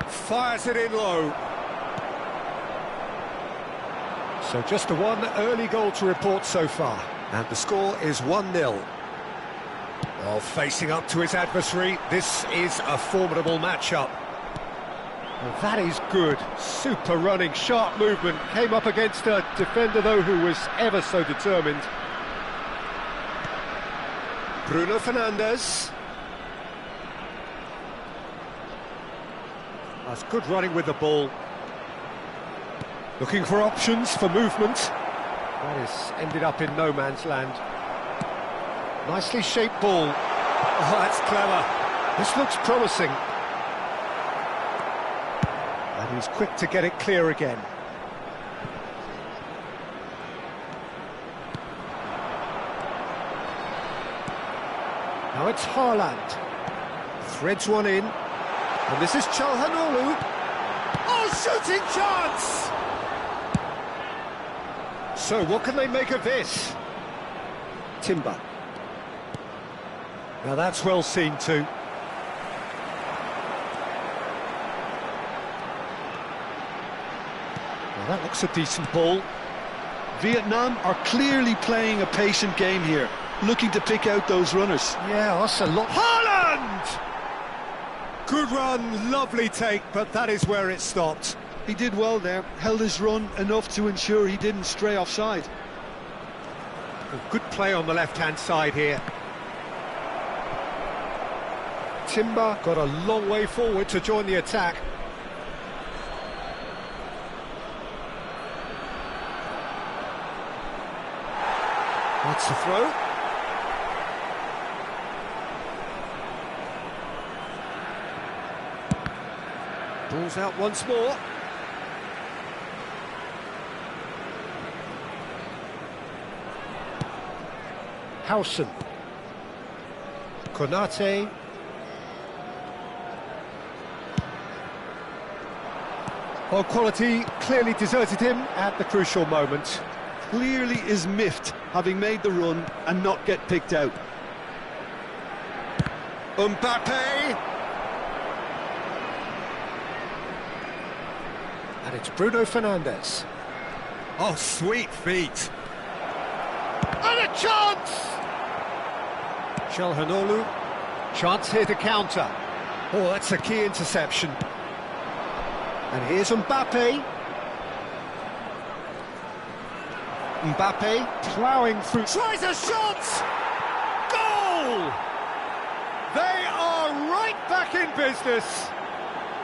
Fires it in low. So just the one early goal to report so far. And the score is 1-0. Well, facing up to his adversary, this is a formidable matchup. Well, that is good. Super running, sharp movement. Came up against a defender, though, who was ever so determined. Bruno Fernandes. That's good running with the ball. Looking for options for movement. That has ended up in no man's land. Nicely shaped ball. Oh, that's clever. This looks promising. And he's quick to get it clear again. Now it's Haaland. Threads one in. And this is Çalhanoğlu. Oh, shooting chance! So, what can they make of this? Timber. Now that's well seen too. Well, that looks a decent ball. Vietnam are clearly playing a patient game here, looking to pick out those runners. Yeah, that's a lot. Haaland! Good run, lovely take, but that is where it stopped. He did well there, held his run enough to ensure he didn't stray offside. Good play on the left-hand side here. Timber got a long way forward to join the attack. That's the throw. Ball's out once more. Howson. Konate. Well, quality clearly deserted him at the crucial moment. Clearly is miffed, having made the run and not get picked out. Mbappe! And it's Bruno Fernandes. Oh, sweet feet. And a chance! Çalhanoğlu. Chance here to counter. Oh, that's a key interception. And here's Mbappe. Mbappe ploughing through. Tries a shot! Goal! They are right back in business.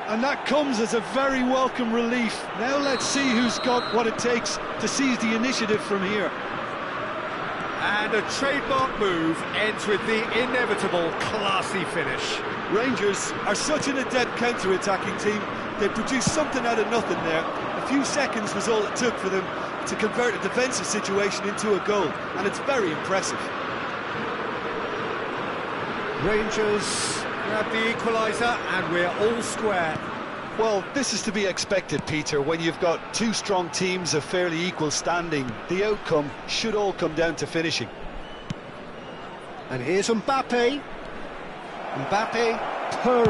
And that comes as a very welcome relief. Now let's see who's got what it takes to seize the initiative from here. And a trademark move ends with the inevitable classy finish. Rangers are such an adept counter-attacking team. They produced something out of nothing there. A few seconds was all it took for them to convert a defensive situation into a goal, and it's very impressive. Rangers grab the equaliser, and we're all square. Well, this is to be expected, Peter. When you've got two strong teams of fairly equal standing, the outcome should all come down to finishing. And here's Mbappe. Mbappe,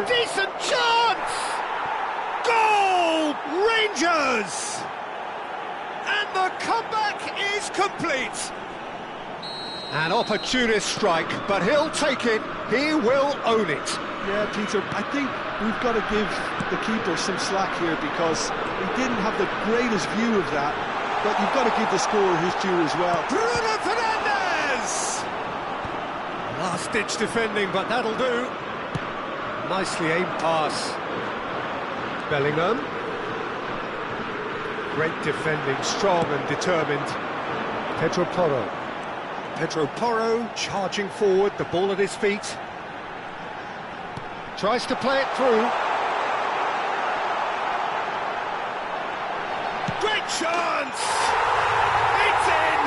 decent chance! Goal! Rangers! And the comeback is complete. An opportunist strike, but he'll take it. He will own it. Yeah, Peter, I think we've got to give the keeper some slack here because he didn't have the greatest view of that, but you've got to give the scorer his due as well. Bruno Fernandes! Last-ditch defending, but that'll do. Nicely aimed pass. Bellingham. Great defending, strong and determined. Pedro Porro charging forward, the ball at his feet. Tries to play it through. Great chance! It's in!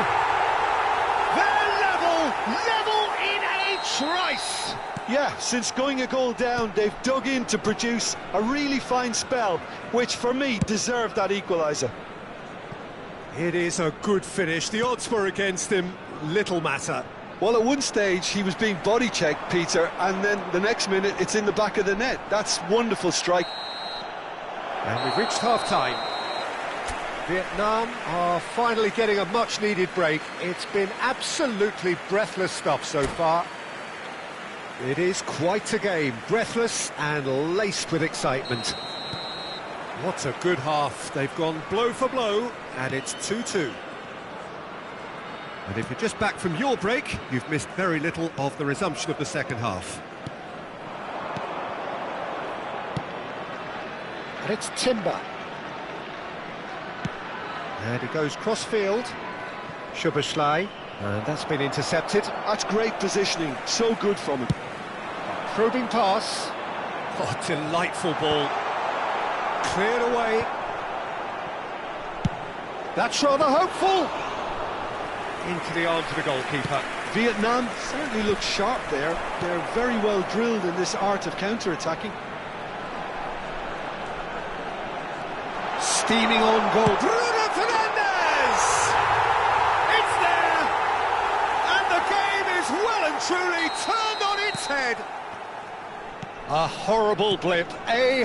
They're level in a trice! Yeah, since going a goal down, they've dug in to produce a really fine spell, which for me deserved that equaliser. It is a good finish. The odds were against him. Little matter. Well, at one stage he was being body checked, Peter, and then the next minute it's in the back of the net. That's wonderful strike. And we've reached half-time. Vietnam are finally getting a much-needed break. It's been absolutely breathless stuff so far. It is quite a game, breathless and laced with excitement. What a good half. They've gone blow for blow, and it's 2-2. And if you're just back from your break, you've missed very little of the resumption of the second half. And it's Timber. And he goes cross-field. Szoboszlai. And that's been intercepted. That's great positioning, so good from him. Probing pass. Oh, delightful ball. Cleared away. That's rather hopeful. Into the arms of the goalkeeper. Vietnam certainly looks sharp there. They're very well drilled in this art of counter-attacking. Steaming on goal. Bruno Fernandes! It's there! And the game is well and truly turned on its head. A horrible blip, a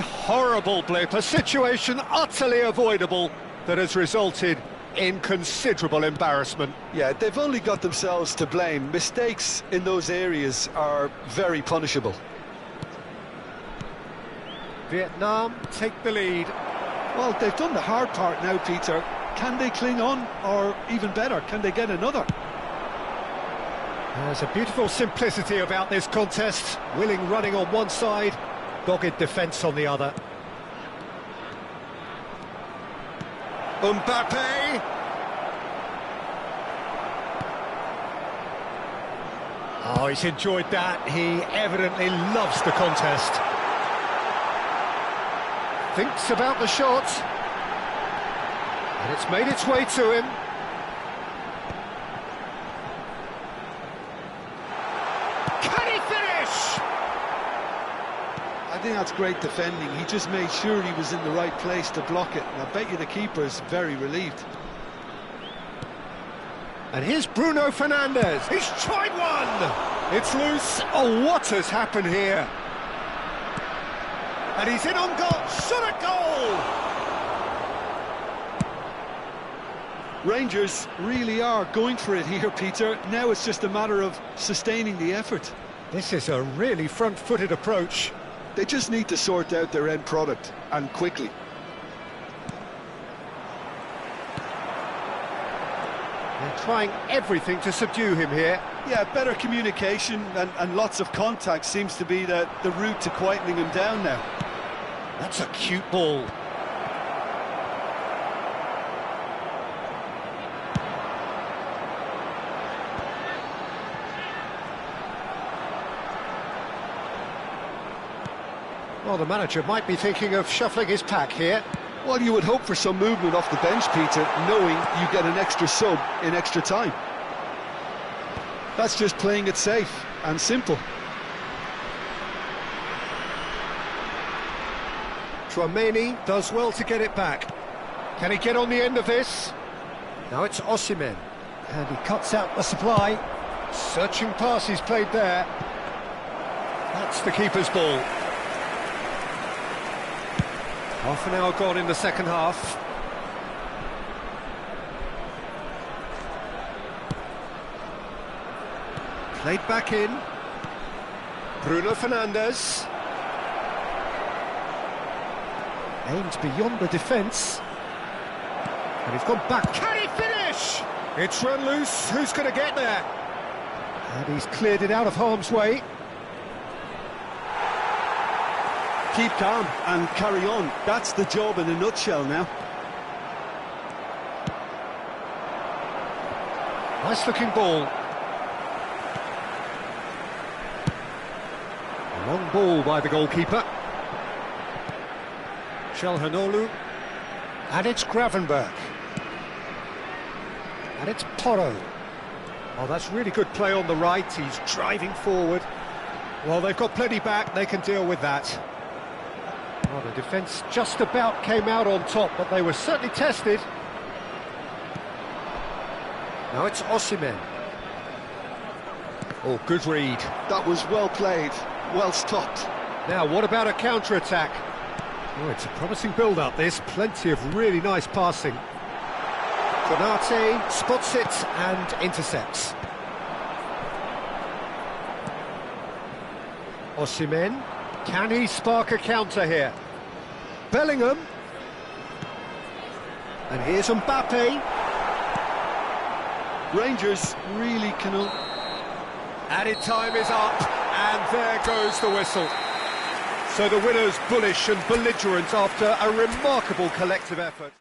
situation utterly avoidable that has resulted in considerable embarrassment. Yeah, they've only got themselves to blame. Mistakes in those areas are very punishable. Vietnam take the lead. Well, they've done the hard part now, Peter. Can they cling on, or even better, can they get another? There's a beautiful simplicity about this contest. Willing running on one side, dogged defence on the other. Mbappe! Oh, he's enjoyed that. He evidently loves the contest. Thinks about the shot. And it's made its way to him. I think that's great defending. He just made sure he was in the right place to block it, and I bet you the keeper's very relieved. And here's Bruno Fernandes. He's tried one! It's loose. Oh, what has happened here? And he's in on goal. Shot at goal! Rangers really are going for it here, Peter. Now it's just a matter of sustaining the effort. This is a really front-footed approach. They just need to sort out their end product, and quickly. They're trying everything to subdue him here. Yeah, better communication and lots of contact seems to be the route to quietening him down now. That's a cute ball. Well, the manager might be thinking of shuffling his pack here. Well, you would hope for some movement off the bench, Peter, knowing you get an extra sub in extra time. That's just playing it safe and simple. Tchouaméni does well to get it back. Can he get on the end of this? Now it's Osimhen. And he cuts out the supply. Searching pass he's played there. That's the keeper's ball. Half an hour gone in the second half. Played back in. Bruno Fernandes. Aimed beyond the defence. And he's gone back. Can he finish? It's run loose. Who's going to get there? And he's cleared it out of harm's way. Keep calm and carry on. That's the job in a nutshell now. Nice looking ball. A long ball by the goalkeeper. Calhanoglu. And it's Gravenberch. And it's Porro. Oh, that's really good play on the right. He's driving forward. Well, they've got plenty back. They can deal with that. Oh, the defence just about came out on top, but they were certainly tested. Now it's Osimhen. Oh, good read. That was well played, well stopped. Now, what about a counter-attack? Oh, it's a promising build-up, this. Plenty of really nice passing. Konate spots it and intercepts. Osimhen. Can he spark a counter here? Bellingham. And here's Mbappe. Rangers really cannot. Added time is up, and there goes the whistle. So the winners bullish and belligerent after a remarkable collective effort.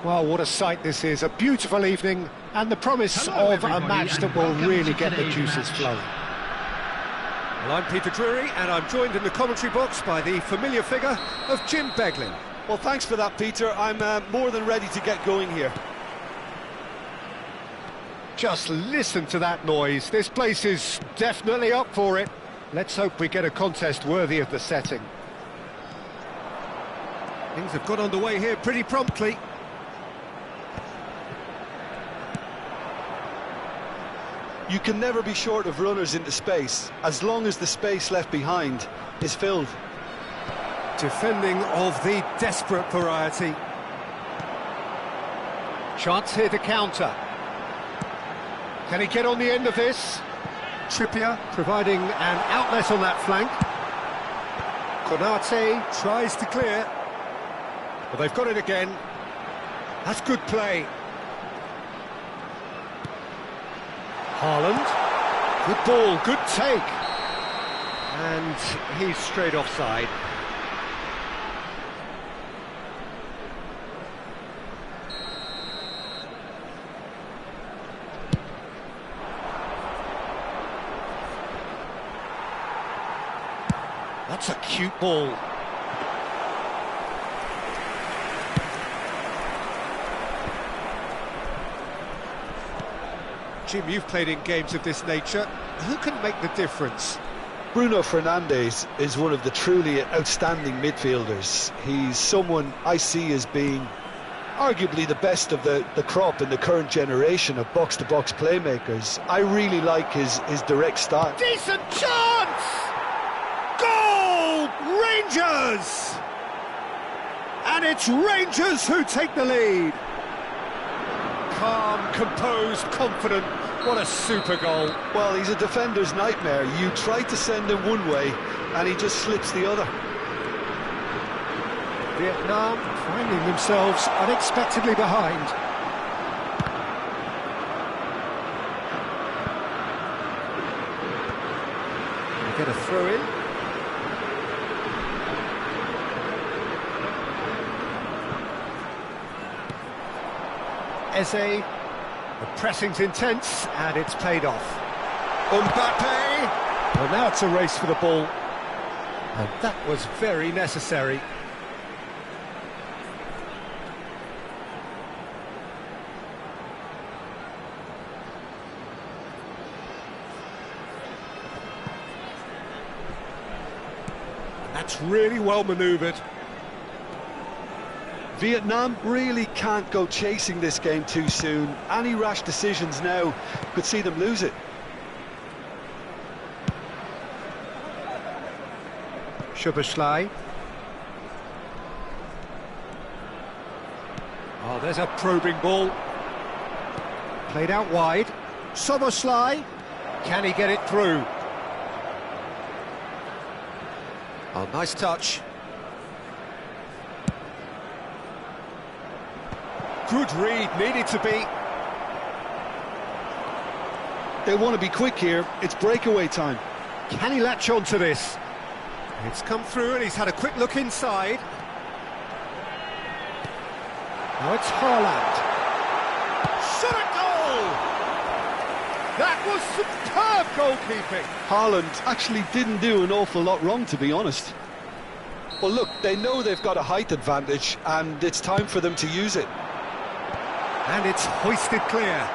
Well, what a sight this is. A beautiful evening and the promise Hello, of a everybody, match that and will welcome really to get the today's juices match. flowing. Well, I'm Peter Drury, and I'm joined in the commentary box by the familiar figure of Jim Beglin. Well, thanks for that, Peter. I'm more than ready to get going here. Just listen to that noise. This place is definitely up for it. Let's hope we get a contest worthy of the setting. Things have got underway here pretty promptly. You can never be short of runners into space, as long as the space left behind is filled. Defending of the desperate variety. Chance here to counter. Can he get on the end of this? Trippier providing an outlet on that flank. Konate Tries to clear. But they've got it again. That's good play. Haaland. Good ball, good take. And he's straight offside. That's a cute ball. Jim, you've played in games of this nature. Who can make the difference? Bruno Fernandes is one of the truly outstanding midfielders. He's someone I see as being arguably the best of the crop in the current generation of box-to-box playmakers. I really like his direct style. Decent chance! Goal! Rangers! And it's Rangers who take the lead. Calm, composed, confident. What a super goal. Well, he's a defender's nightmare. You try to send him one way, and he just slips the other. Vietnam finding themselves unexpectedly behind. They get a throw in. Eze, the pressing's intense and it's paid off. Mbappe! Well, now it's a race for the ball. And that was very necessary. That's really well manoeuvred. Vietnam really can't go chasing this game too soon. Any rash decisions now could see them lose it. Szoboszlai. Oh, there's a probing ball. Played out wide. Szoboszlai. Can he get it through? Oh, nice touch. Good read, needed to be. They want to be quick here. It's breakaway time. Can he latch on to this? It's come through and he's had a quick look inside. Now it's Haaland. Shot a goal! That was superb goalkeeping. Haaland actually didn't do an awful lot wrong, to be honest. Well, look, they know they've got a height advantage, and it's time for them to use it. And it's hoisted clear.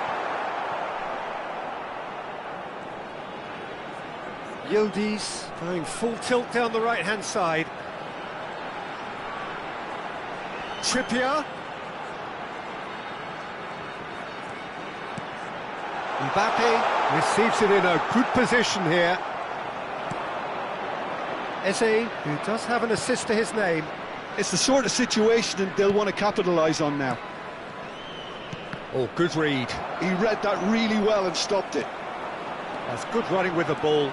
Yildiz Going full tilt down the right-hand side. Trippier. Mbappe receives it in a good position here. Eze, who does have an assist to his name. It's the sort of situation that they'll want to capitalise on now. Oh, good read. He read that really well and stopped it. That's good running with the ball.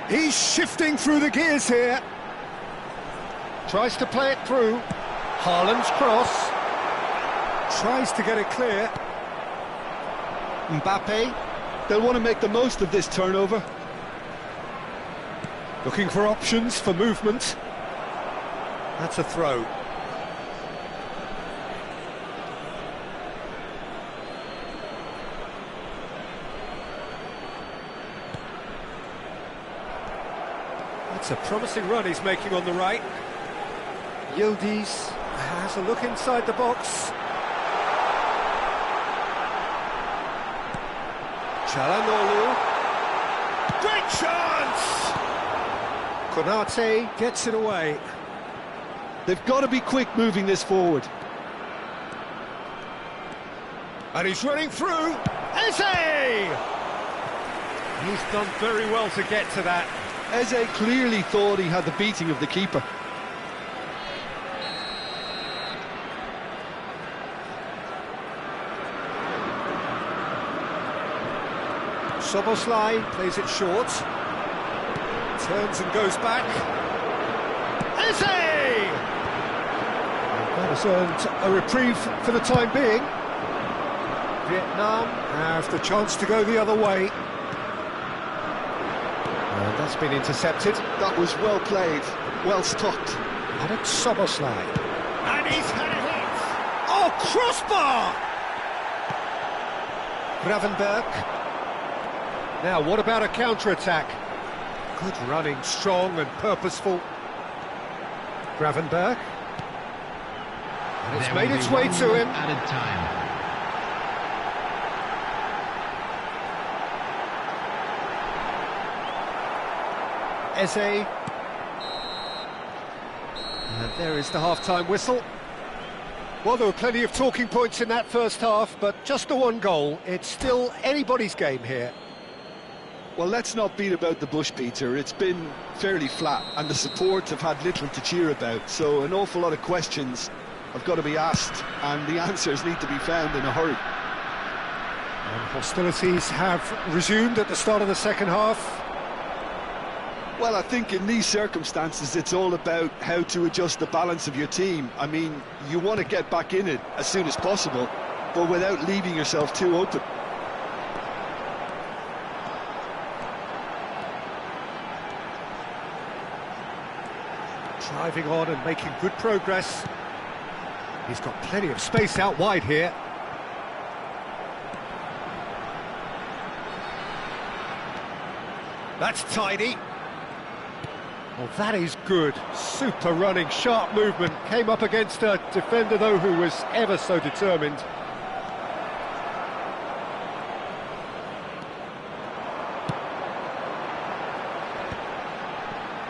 He's shifting through the gears here. Tries to play it through. Haaland's cross. Tries to get it clear. Mbappe. They'll want to make the most of this turnover. Looking for options for movement. That's a throw. It's a promising run he's making on the right. Yildiz has a look inside the box. Çalhanoğlu. Great chance! Konate gets it away. They've got to be quick moving this forward. And he's running through. Eze! He's done very well to get to that. Eze clearly thought he had the beating of the keeper. Szoboszlai plays it short. Turns and goes back. Eze! That has earned a reprieve for the time being. Vietnam have the chance to go the other way. And that's been intercepted. That was well played, well stopped. Alex Szoboszlai. And he's had a hit! Oh, crossbar! Gravenberg. Now, what about a counter-attack? Good running, strong and purposeful. Gravenberg. And it's made its way to him. Added time. Eze. And there is the half-time whistle. Well, there were plenty of talking points in that first half, but just the one goal. It's still anybody's game here. Well, let's not beat about the bush, Peter. It's been fairly flat, and the support have had little to cheer about, so an awful lot of questions have got to be asked, and the answers need to be found in a hurry. And hostilities have resumed at the start of the second half. Well, I think in these circumstances, it's all about how to adjust the balance of your team. I mean, you want to get back in it as soon as possible, but without leaving yourself too open. Driving on and making good progress. He's got plenty of space out wide here. That's tidy. Well, that is good. Super running, sharp movement. Came up against a defender, though, who was ever so determined.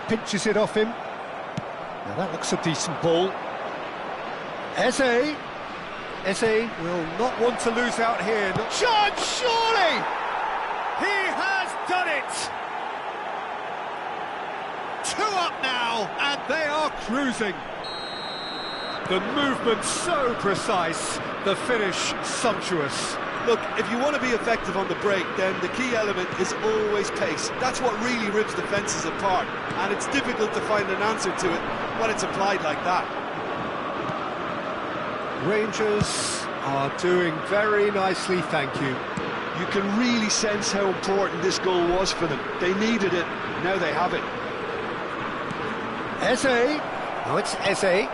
Pinches it off him. Now that looks a decent ball. Eze. Eze will not want to lose out here. Chance, surely! He has done it! 2 up now, and they are cruising. The movement so precise, the finish sumptuous. Look, if you want to be effective on the break, then the key element is always pace. That's what really rips defences apart, and it's difficult to find an answer to it when it's applied like that. Rangers are doing very nicely, thank you. You can really sense how important this goal was for them. They needed it, now they have it. Eze. Oh, it's Eze.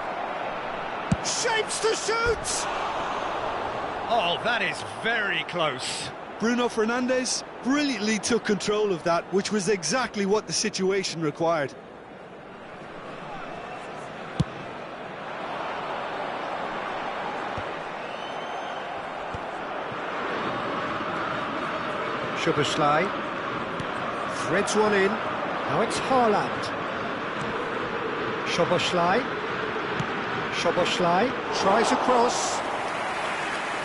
Shapes to shoot! Oh, that is very close. Bruno Fernandes brilliantly took control of that, which was exactly what the situation required. Szoboszlai threads one in. Now it's Haaland. Szoboszlai. Szoboszlai tries across.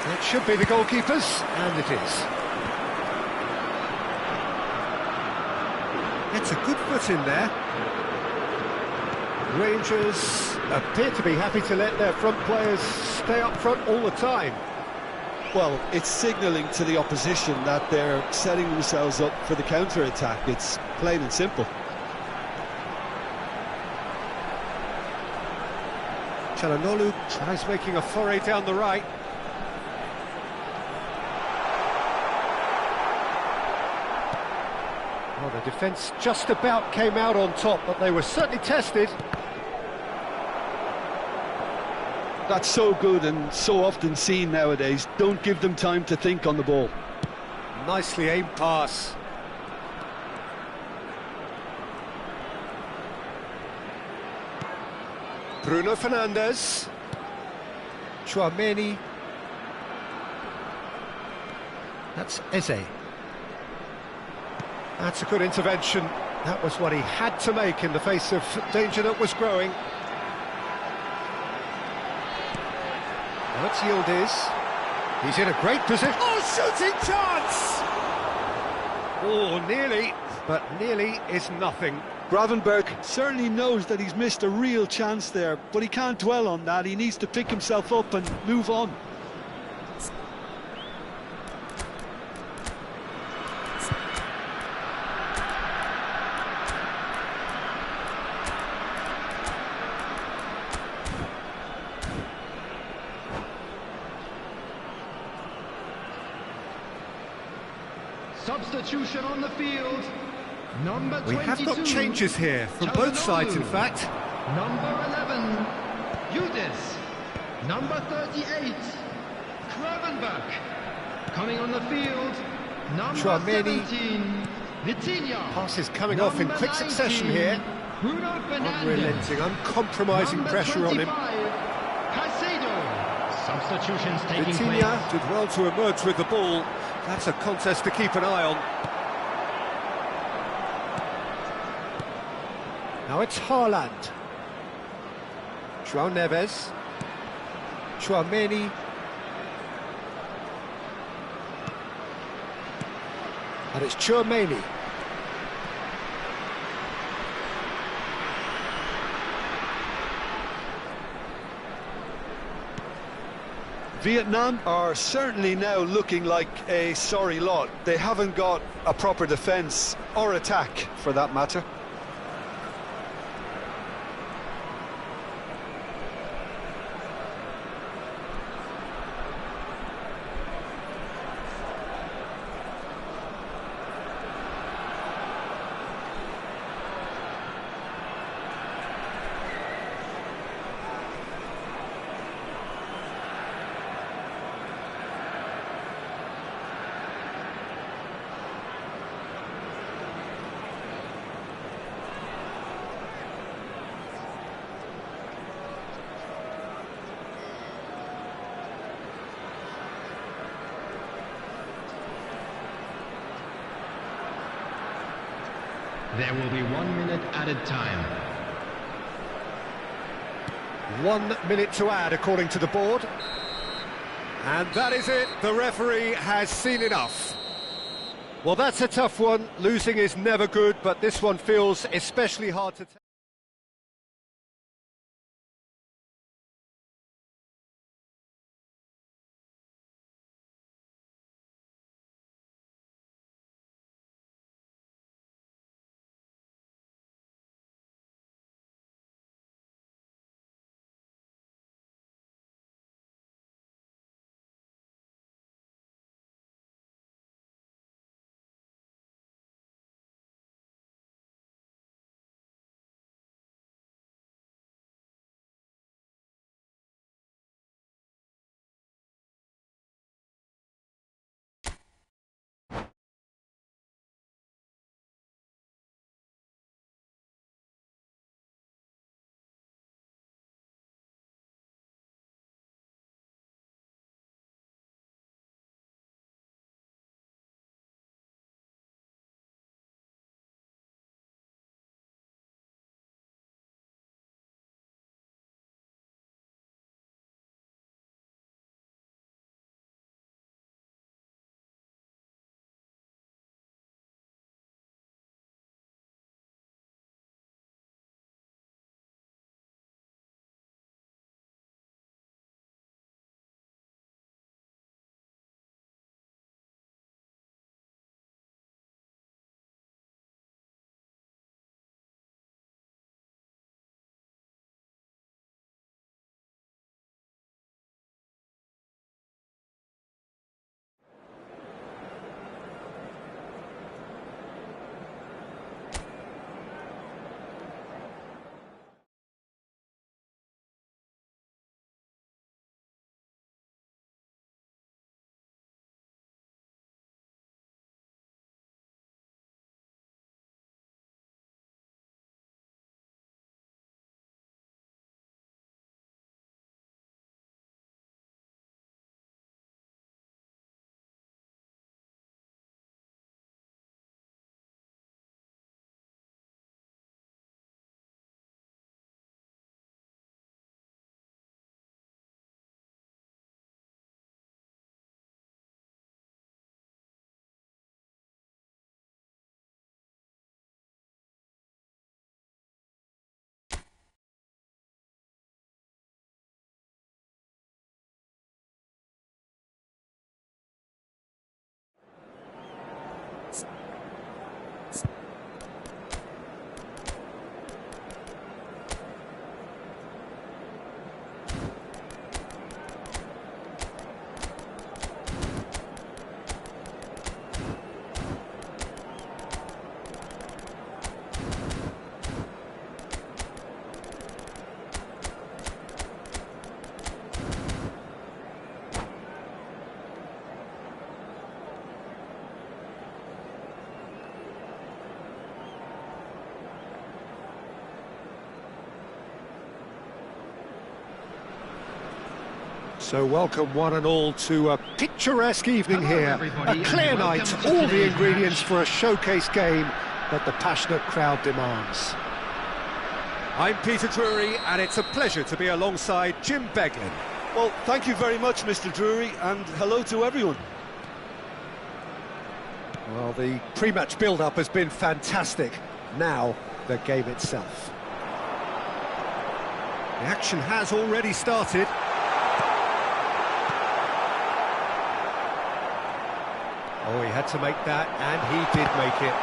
That should be the goalkeeper's, and it is. It's a good foot in there. Rangers appear to be happy to let their front players stay up front all the time. Well, it's signalling to the opposition that they're setting themselves up for the counter-attack. It's plain and simple. Çalhanoğlu tries making a foray down the right. Well, the defence just about came out on top, but they were certainly tested. That's so good and so often seen nowadays. Don't give them time to think on the ball. Nicely aimed pass. Bruno Fernandes. Tchouaméni. That's Eze. That's a good intervention. That was what he had to make in the face of danger that was growing. Now it's Yildiz. He's in a great position. Oh, shooting chance! Oh, nearly, but nearly is nothing. Gravenberch certainly knows that he's missed a real chance there, but he can't dwell on that. He needs to pick himself up and move on. Substitution on the field. Number 22. We have got changes here from both sides, in fact. Number 11, Yildiz. Number 38, Gravenberch. Coming on the field, number Tchouaméni. 17, Vitinha. Passes coming off in quick succession here. Bruno Fernandes. Unrelenting, uncompromising Number pressure on him. 25, Caicedo. Substitutions taking Vitinha place. did well to emerge with the ball. That's a contest to keep an eye on. Now it's Haaland. João Neves. Tchouaméni. And it's Tchouaméni. Vietnam are certainly now looking like a sorry lot. They haven't got a proper defence or attack, for that matter. There will be 1 minute added time. 1 minute to add, according to the board. And that is it. The referee has seen enough. Well, that's a tough one. Losing is never good, but this one feels especially hard to take. So welcome one and all to a picturesque evening Hello, here. everybody, A clear and night, welcome to all the today's ingredients match. for a showcase game that the passionate crowd demands. I'm Peter Drury, and it's a pleasure to be alongside Jim Beglin. Well, thank you very much, Mr. Drury, and hello to everyone. Well, the pre-match build-up has been fantastic. Now, the game itself. The action has already started. Oh, he had to make that, and he did make it.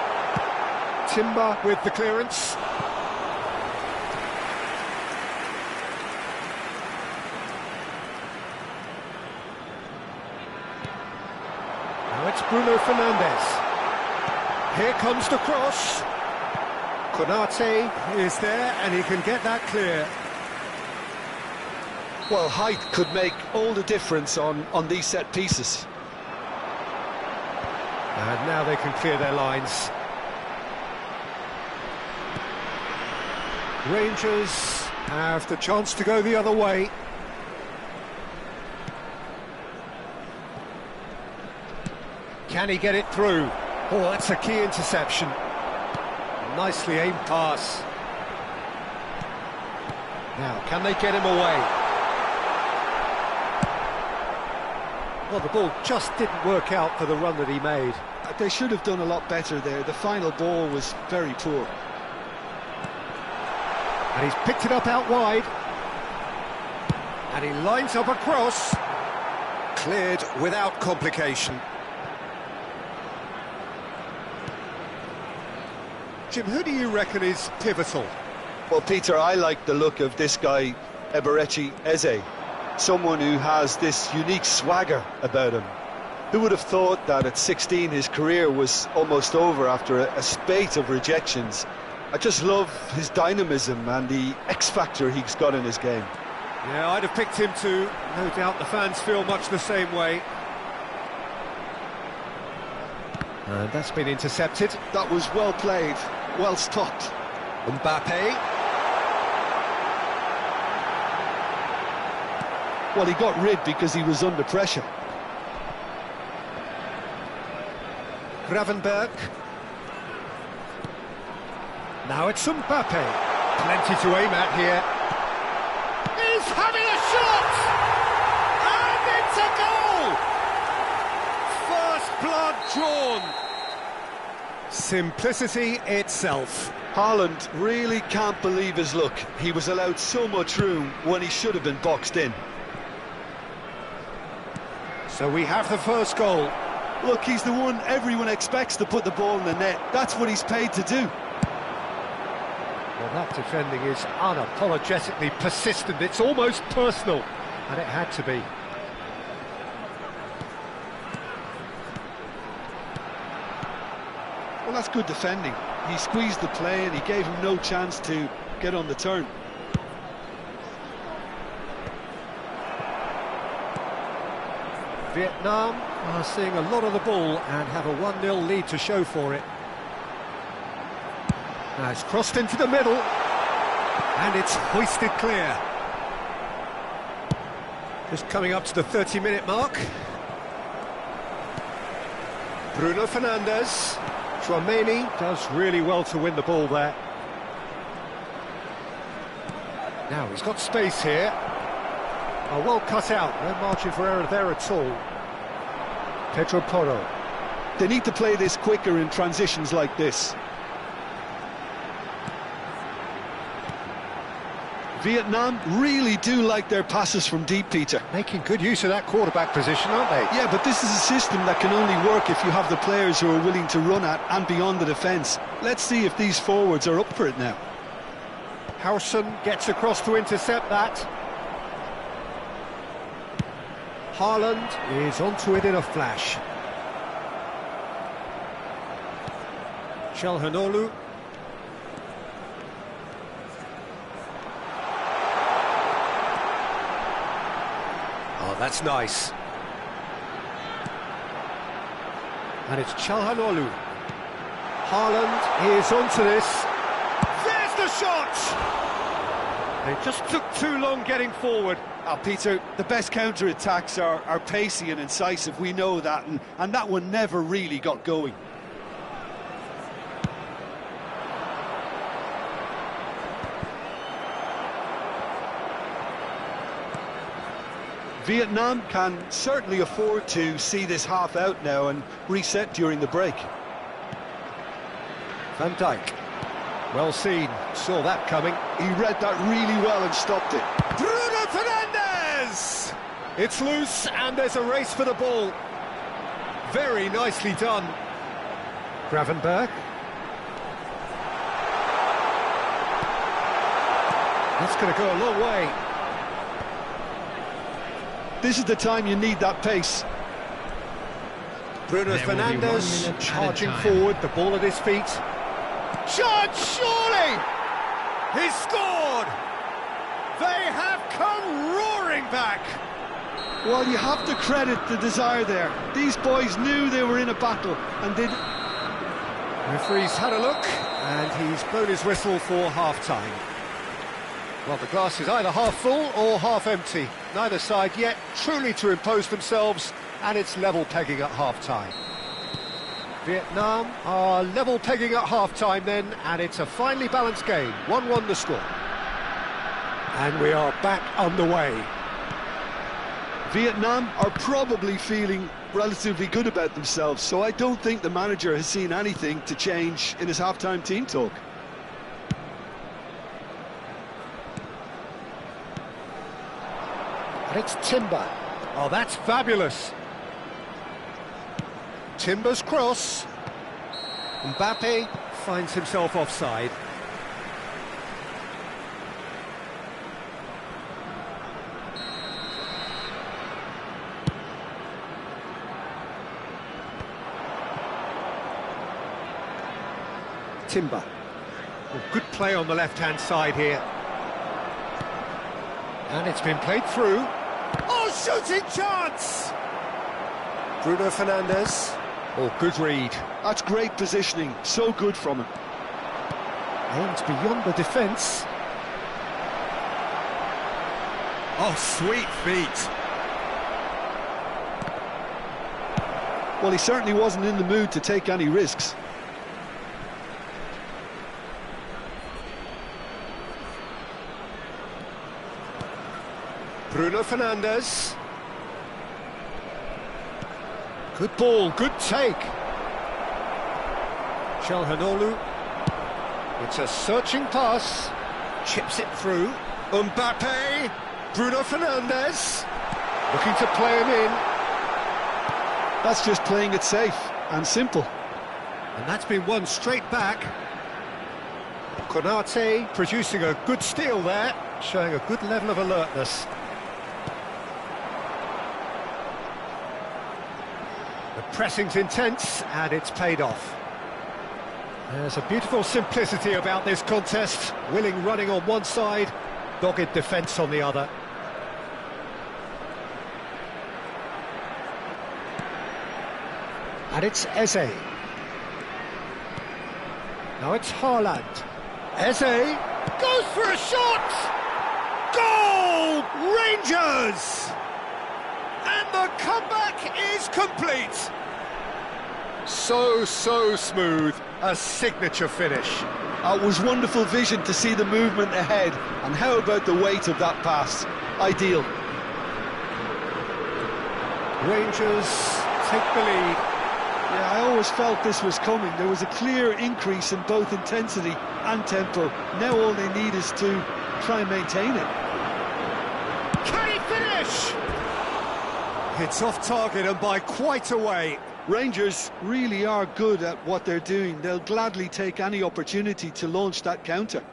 Timber with the clearance. Now it's Bruno Fernandes. Here comes the cross. Konate is there, and he can get that clear. Well, height could make all the difference on these set pieces. And now they can clear their lines. Rangers have the chance to go the other way. Can he get it through? Oh, that's a key interception. Nicely aimed pass. Now, can they get him away? Well, the ball just didn't work out for the run that he made. They should have done a lot better there. The final ball was very poor. And he's picked it up out wide. And he lines up a cross. Cleared without complication. Jim, who do you reckon is pivotal? Well, Peter, I like the look of this guy, Eberechi Eze. Someone who has this unique swagger about him. Who would have thought that at 16 his career was almost over after a spate of rejections? I just love his dynamism and the X-factor he's got in his game. Yeah, I'd have picked him too. No doubt the fans feel much the same way. And that's been intercepted. That was well played, well stopped. Mbappe. Well, he got rid because he was under pressure. Gravenberg. Now it's Mbappe. Plenty to aim at here. He's having a shot! And it's a goal! First blood drawn. Simplicity itself. Haaland really can't believe his luck. He was allowed so much room when he should have been boxed in. So we have the first goal. Look, he's the one everyone expects to put the ball in the net. That's what he's paid to do. Well, that defending is unapologetically persistent. It's almost personal, and it had to be. Well, that's good defending. He squeezed the play and he gave him no chance to get on the turn. Vietnam are seeing a lot of the ball and have a 1-0 lead to show for it. Now it's crossed into the middle, and it's hoisted clear. Just coming up to the 30-minute mark. Bruno Fernandes. Tchouaméni does really well to win the ball there. Now he's got space here. Oh, well cut out, no margin for error there at all. Pedro Porro. They need to play this quicker in transitions like this. Vietnam really do like their passes from deep, Peter. Making good use of that quarterback position, aren't they? Yeah, but this is a system that can only work if you have the players who are willing to run at and beyond the defence. Let's see if these forwards are up for it now. Howson gets across to intercept that. Haaland is onto it in a flash. Calhanoglu. Oh, that's nice. And it's Calhanoglu. Haaland is onto this. There's the shot! It just took too long getting forward. Peter, the best counter-attacks are pacey and incisive, we know that, and that one never really got going. Vietnam can certainly afford to see this half out now and reset during the break. Van Dijk. Well seen, saw that coming. He read that really well and stopped it. Bruno Fernandes! It's loose and there's a race for the ball. Very nicely done. Gravenberg. That's going to go a long way. This is the time you need that pace. Bruno Fernandes charging forward, the ball at his feet. Shot, surely! He's scored! They have come roaring back! Well, you have to credit the desire there. These boys knew they were in a battle, and did. Referee's had a look, and he's blown his whistle for half-time. Well, the glass is either half full or half empty. Neither side yet truly to impose themselves, and it's level pegging at half-time. Vietnam are level pegging at half-time then, and it's a finely balanced game. 1-1 the score. And we are back underway. Vietnam are probably feeling relatively good about themselves, so I don't think the manager has seen anything to change in his half-time team talk. And it's Timber. Oh, that's fabulous. Timber's cross. Mbappe finds himself offside. Timber. Well, good play on the left-hand side here. And it's been played through. Oh, shooting chance! Bruno Fernandes. Oh, good read. That's great positioning, so good from him. Aims beyond the defence. Oh, sweet feet. Well, he certainly wasn't in the mood to take any risks. Bruno Fernandes. Good ball, good take. Çalhanoğlu. It's a searching pass. Chips it through. Mbappe. Bruno Fernandes. Looking to play him in. That's just playing it safe and simple. And that's been won straight back. Konate producing a good steal there, showing a good level of alertness. The pressing's intense, and it's paid off. There's a beautiful simplicity about this contest. Willing running on one side, dogged defence on the other. And it's Eze. Now it's Haaland. Eze goes for a shot! Goal! Rangers! And the comeback is complete. So smooth. A signature finish. It was wonderful vision to see the movement ahead, and how about the weight of that pass? Ideal. Rangers take the lead. Yeah, I always felt this was coming. There was a clear increase in both intensity and tempo. Now all they need is to try and maintain it. Can he finish? It's off target and by quite a way. Rangers really are good at what they're doing. They'll gladly take any opportunity to launch that counter.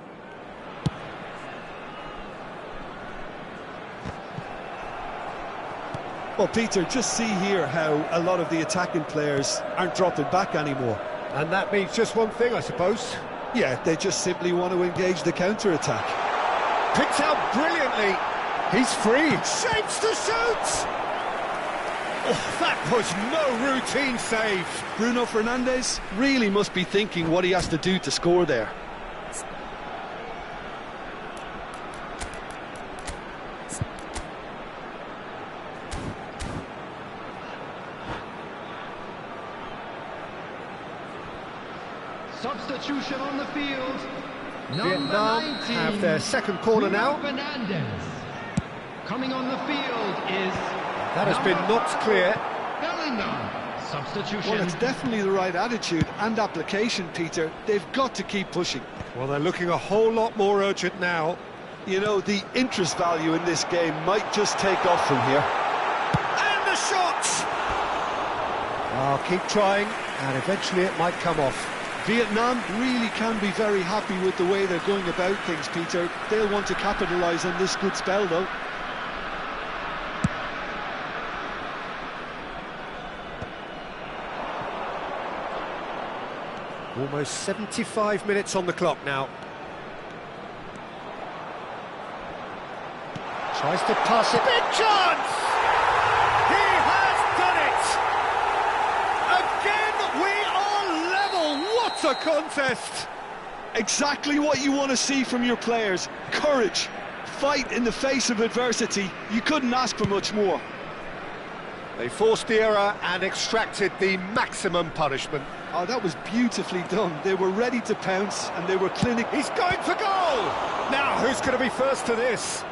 Well, Peter, just see here how a lot of the attacking players aren't dropping back anymore. And that means just one thing, I suppose. Yeah, they just simply want to engage the counter-attack. Picked out brilliantly. He's free. Shapes to shoot! Oh, that was no routine save. Bruno Fernandes really must be thinking what he has to do to score there. Substitution on the field. Number Vietnam 19. have their second corner Bruno now. Fernandes. Coming on the field is That has been knocked clear. Bellingham. Substitution. Well, it's definitely the right attitude and application, Peter. They've got to keep pushing. Well, they're looking a whole lot more urgent now. You know, the interest value in this game might just take off from here. And the shot! I'll keep trying, and eventually it might come off. Vietnam really can be very happy with the way they're going about things, Peter. They'll want to capitalise on this good spell, though. Almost 75 minutes on the clock now. Tries to pass it. Big chance! He has done it! Again, we are level. What a contest! Exactly what you want to see from your players. Courage, fight in the face of adversity. You couldn't ask for much more. They forced the error and extracted the maximum punishment. Oh, that was beautifully done. They were ready to pounce and they were clinical. He's going for goal! Now, who's going to be first to this?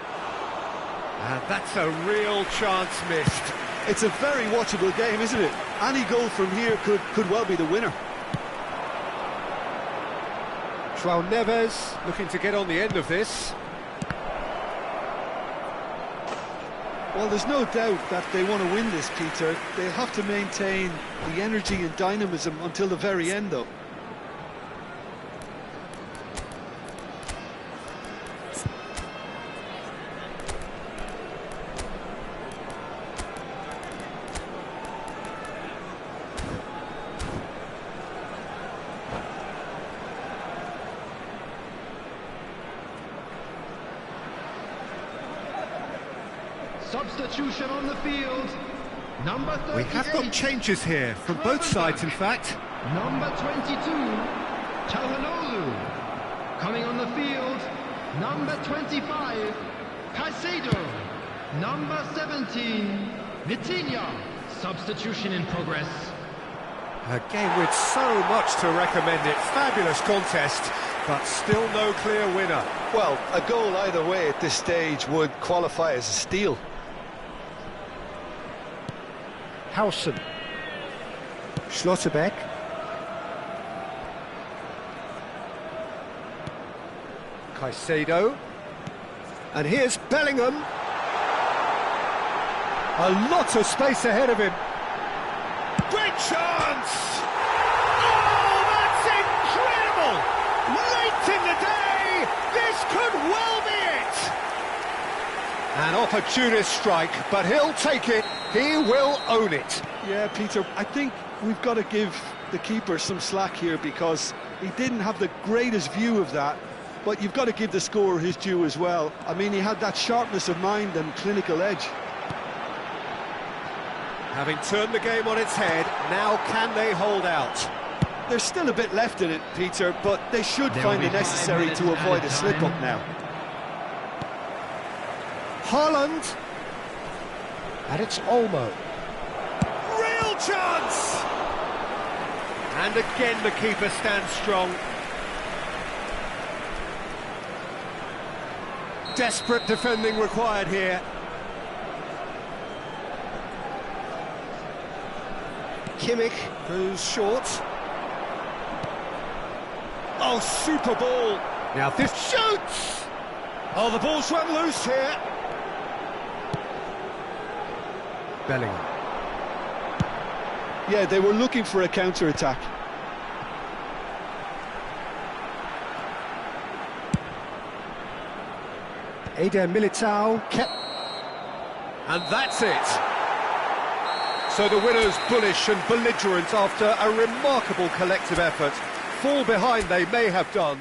And that's a real chance missed. It's a very watchable game, isn't it? Any goal from here could well be the winner. João Neves looking to get on the end of this. Well, there's no doubt that they want to win this, Peter. They'll have to maintain the energy and dynamism until the very end, though. Substitution on the field. Number 38. We have got changes here, from both sides in fact. Number 22, Calhanoglu. Coming on the field, number 25, Caicedo. Number 17, Vitinha. Substitution in progress. A game with so much to recommend it. Fabulous contest, but still no clear winner. Well, a goal either way at this stage would qualify as a steal. Howson. Schlotterbeck. Caicedo. And here's Bellingham. A lot of space ahead of him. Great chance! Oh, that's incredible! Late in the day, this could well be it! An opportunist strike, but he'll take it. He will own it. Yeah, Peter, I think we've got to give the keeper some slack here because he didn't have the greatest view of that, but you've got to give the scorer his due as well. I mean, he had that sharpness of mind and clinical edge. Having turned the game on its head, now can they hold out? There's still a bit left in it, Peter, but they should There will find be it 5 necessary minutes to avoid added a slip-up time. now. Haaland. And it's Olmo. Real chance! And again the keeper stands strong. Desperate defending required here. Kimmich goes short. Oh, super ball! Now this shoots! Oh, the ball's run loose here. Bellingham. Yeah, they were looking for a counter-attack. Eder Militao kept... And that's it! So the winners bullish and belligerent after a remarkable collective effort. Fall behind they may have done,